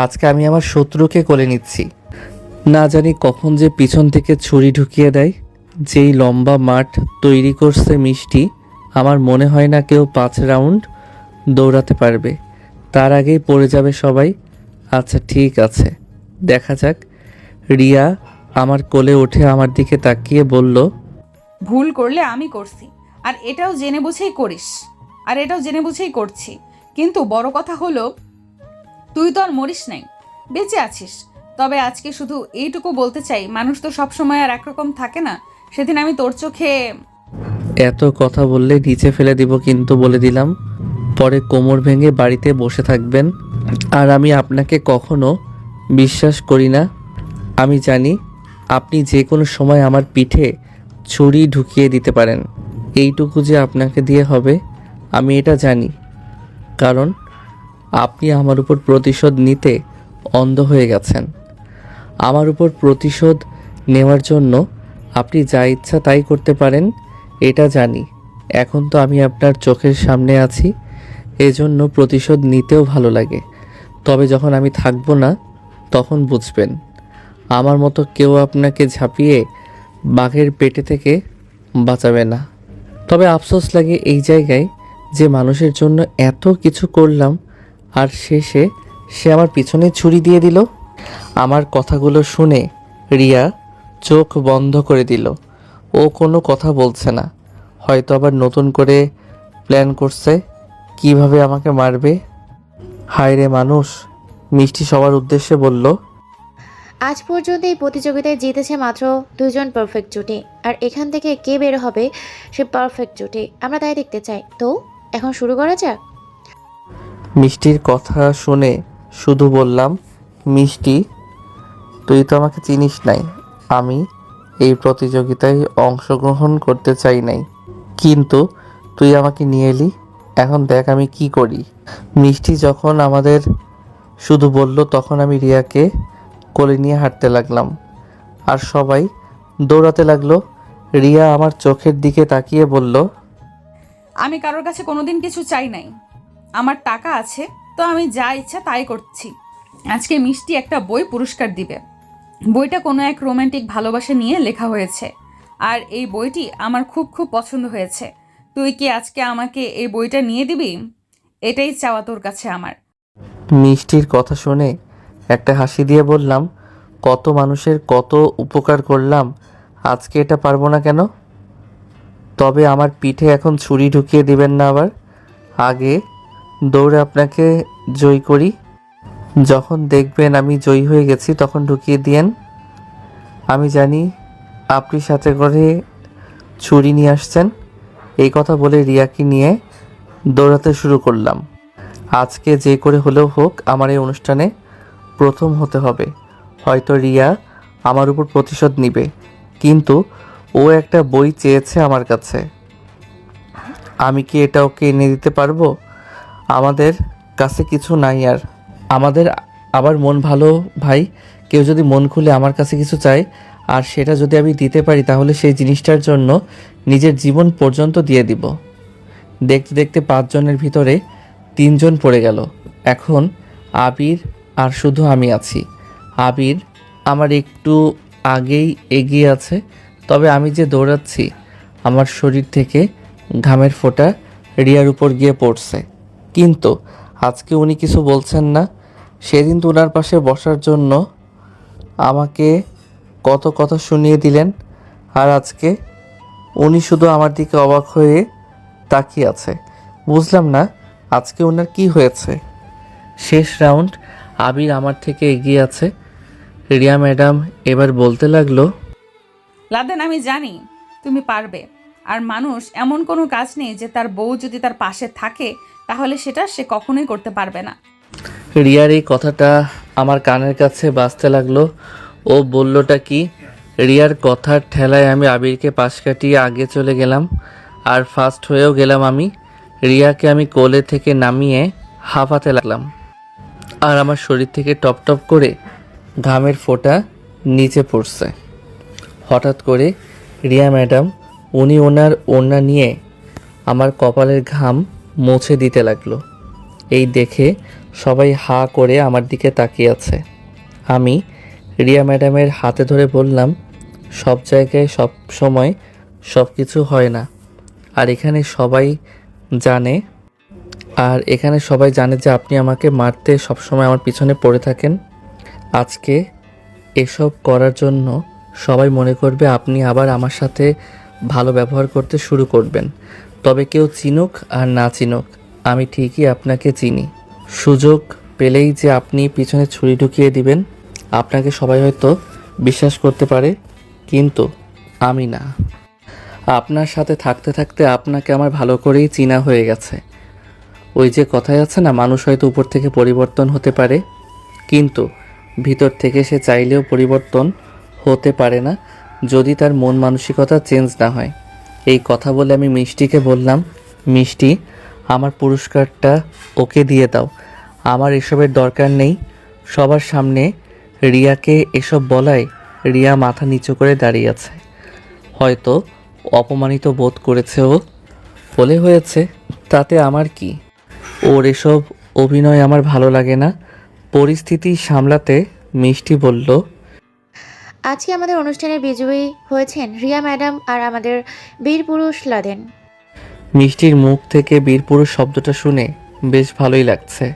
আজকে আমি আমার শত্রুকে কোলে নিচ্ছি। না জানি কখন যে পিছন থেকে ছুরি ঢুকিয়ে দেয়। যেই লম্বা মাঠ তৈরি করছে মিষ্টি, আমার মনে হয় না কেউ 5 রাউন্ড দৌড়াতে পারবে। তার আগেই পড়ে যাবে সবাই। আচ্ছা ঠিক আছে, দেখা যাক। রিয়া আমার কোলে উঠে আমার দিকে তাকিয়ে বলল,
ভুল করলে আমি করছি, আর এটাও জেনে বুঝেই করিস, আর এটাও জেনে বুঝেই করছি। কিন্তু বড় কথা হলো, তুই তো আর মরিস নাই, বেঁচে আছিস। তবে আজকে শুধু এইটুকু বলতে চাই, মানুষ তো সবসময় আর একরকম থাকে না। সেদিন আমি তোর চোখে
এত কথা বললে নিচে ফেলে দিব কিন্তু বলে দিলাম। পরে কোমর ভেঙে বাড়িতে বসে থাকবেন। আর আমি আপনাকে কখনো বিশ্বাস করি না। আমি জানি আপনি যে কোনো সময় আমার পিঠে ছুরি ঢুকিয়ে দিতে পারেন। এইটুকু যে আপনাকে দিয়ে হবে আমি এটা জানি, কারণ আপনি আমার উপর প্রতিশোধ নিতে অন্ধ হয়ে গেছেন। আমার উপর প্রতিশোধ নেওয়ার জন্য আপনি যা ইচ্ছা তাই করতে পারেন, এটা জানি। এখন তো আমি আপনার চোখের সামনে আছি, এজন্য প্রতিশোধ নিতেও ভালো লাগে। তবে যখন আমি থাকবো না তখন বুঝবেন। আমার মতো কেউ আপনাকে ঝাঁপিয়ে বাঘের পেটে থেকে বাঁচাবে না। তবে আফসোস লাগে এই জায়গায় যে মানুষের জন্য এত কিছু করলাম আর শেষে সে আমার পিছনে ছুরি দিয়ে দিল। আমার কথাগুলো শুনে রিয়া চোখ বন্ধ করে দিল। ও কোনো কথা বলছে না, হয়তো আবার নতুন করে প্ল্যান করছে কিভাবে আমাকে মারবে। হায় রে মানুষ। মিষ্টি সবার উদ্দেশ্যে বলল,
আজ পর্যন্ত এই প্রতিযোগিতায় জিতেছে মাত্র 2 জন পারফেক্ট জুটি, আর এখান থেকে কে বের হবে সে পারফেক্ট জুটি আমরা তাই দেখতে চাই। তো এখন শুরু করা যাক।
মিষ্টির কথা শুনে শুধু বললাম, মিষ্টি তুই তো আমাকে চিনিস নাই। আমি এই প্রতিযোগিতায় অংশগ্রহণ করতে চাই নাই, কিন্তু তুই আমাকে নিয়ে এলি। এখন দেখ আমি কি করি। মিষ্টি যখন আমাদের শুধু বলল তখন আমি রিয়াকে কোলে নিয়ে হাঁটতে লাগলাম আর সবাই দৌড়াতে লাগলো। রিয়া আমার চোখের দিকে তাকিয়ে বলল,
আমি কারোর কাছে কোনোদিন কিছু চাই নাই। আমার টাকা আছে, তো আমি যা ইচ্ছা তাই করছি। আজকে মিষ্টি একটা বই পুরস্কার দিবে। বইটা কোনো এক রোমান্টিক ভালোবাসা নিয়ে লেখা হয়েছে, আর এই বইটি আমার খুব খুব পছন্দ হয়েছে। তুই কি আজকে আমাকে এই বইটা নিয়ে দিবি? এটাই চাওয়া তোর কাছে আমার।
মিষ্টির কথা শুনে একটা হাসি দিয়ে বললাম, কত মানুষের কত উপকার করলাম, আজকে এটা পারবো না কেন? তবে আমার পিঠে এখন ছুরি ঢুকিয়ে দিবেন না আবার। আগে দৌড়ে আপনাকে জয় করি। যখন দেখবেন আমি জয়ী হয়ে গেছি তখন ঢুকিয়ে দিয়েন। আমি জানি আপনি সাথে করে ছুরি নিয়ে আসছেন। এই কথা বলে রিয়াকে নিয়ে দৌড়াতে শুরু করলাম। আজকে যে করে হলেও হোক আমার এই অনুষ্ঠানে প্রথম হতে হবে। হয়তো রিয়া আমার উপর প্রতিশোধ নিবে, কিন্তু ও একটা বই চেয়েছে আমার কাছে। আমি কি এটা ওকে এনে দিতে পারবো? আমাদের কাছে কিছু নাই আর। আমাদের আবার মন ভালো ভাই, কেউ যদি মন খুলে আমার কাছে কিছু চায় আর সেটা যদি আমি দিতে পারি তাহলে সেই জিনিসটার জন্য নিজের জীবন পর্যন্ত দিয়ে দিব। দেখতে দেখতে 5 জনের ভিতরে 3 জন পড়ে গেল। এখন আবির আর শুধু আমি আছি। আবির আমার একটু আগেই এগিয়ে আছে, তবে আমি যে দৌড়াচ্ছি আমার শরীর থেকে ঘামের ফোঁটা রিয়ার উপর গিয়ে পড়ছে। কিন্তু আজকে উনি কিছু বলছেন না। সেদিন তো ওনার পাশে বসার জন্য আমাকে কত কথা শুনিয়ে দিলেন, আর আজকে উনি শুধু আমার দিকে অবাক হয়ে তাকিয়ে আছে। বুঝলাম না আজকে ওনার কি হয়েছে। শেষ রাউন্ড, আবির আমার থেকে এগিয়ে আছে। রিয়া ম্যাডাম এবার বলতে লাগলো,
লাদেন, আমি জানি তুমি পারবে। আর মানুষ এমন কোনো কাজ নেই যে তার বউ যদি তার পাশে থাকে তাহলে সেটা সে কখনোই করতে পারবে না।
রিয়ার এই কথাটা আমার কানের কাছে বাজতে লাগলো। ও বললটা কি? রিয়ার কথার ঠেলায় আমি আবিরকে পাশ কাটিয়ে আগে চলে গেলাম, আর ফার্স্ট হয়েও গেলাম আমি। রিয়াকে আমি কোলে থেকে নামিয়ে হাঁপাতে লাগলাম, আর আমার শরীর থেকে টপ টপ করে ঘামের ফোঁটা নিচে পড়ছে। হঠাৎ করে রিয়া ম্যাডাম উনি ওনার ওড়না নিয়ে আমার কপালের ঘাম মুছে দিতে লাগলো। এই দেখে সবাই হা করে আমার দিকে তাকিয়ে আছে। আমি রিয়া ম্যাডামের হাতে ধরে বললাম, সব জায়গায় সব সময় সব কিছু হয় না, আর এখানে সবাই জানে যে আপনি আমাকে মারতে সবসময় আমার পিছনে পড়ে থাকেন। আজকে এসব করার জন্য সবাই মনে করবে আপনি আবার আমার সাথে ভালো ব্যবহার করতে শুরু করবেন। তবে কেউ চিনুক আর না চিনুক, আমি ঠিকই আপনাকে চিনি। সুযোগ পেলেই যে আপনি পিছনে ছুরি ঢুকিয়ে দিবেন, আপনাকে সবাই হয়তো বিশ্বাস করতে পারে, কিন্তু আমি না। আপনার সাথে থাকতে থাকতে আপনাকে আমার ভালো করেই চিনা হয়ে গেছে। ওই যে কথায় আছে না, মানুষ হয়তো উপর থেকে পরিবর্তন হতে পারে, কিন্তু ভিতর থেকে সে চাইলেও পরিবর্তন হতে পারে না যদি তার মন মানসিকতা চেঞ্জ না হয়। এই কথা বলে আমি মিষ্টিকে বললাম, মিষ্টি, আমার পুরস্কারটা ওকে দিয়ে দাও, আমার এসবের দরকার নেই। সবার সামনে রিয়াকে এসব বলায় রিয়া মাথা নিচু করে দাঁড়িয়ে আছে। হয়তো অপমানিত বোধ করেছে ও, বলে হয়েছে, তাতে আমার কি? ওর এসব অভিনয় আমার ভালো লাগে না। পরিস্থিতি সামলাতে মিষ্টি বলল,
আজকে আমাদের অনুষ্ঠানে বিজয়ী হয়েছেন রিয়া ম্যাডাম আর আমাদের বীরপুরুষ লাদেন।
মিষ্টির মুখ থেকে বীরপুরুষ শব্দটা শুনে বেশ ভালোই লাগছে।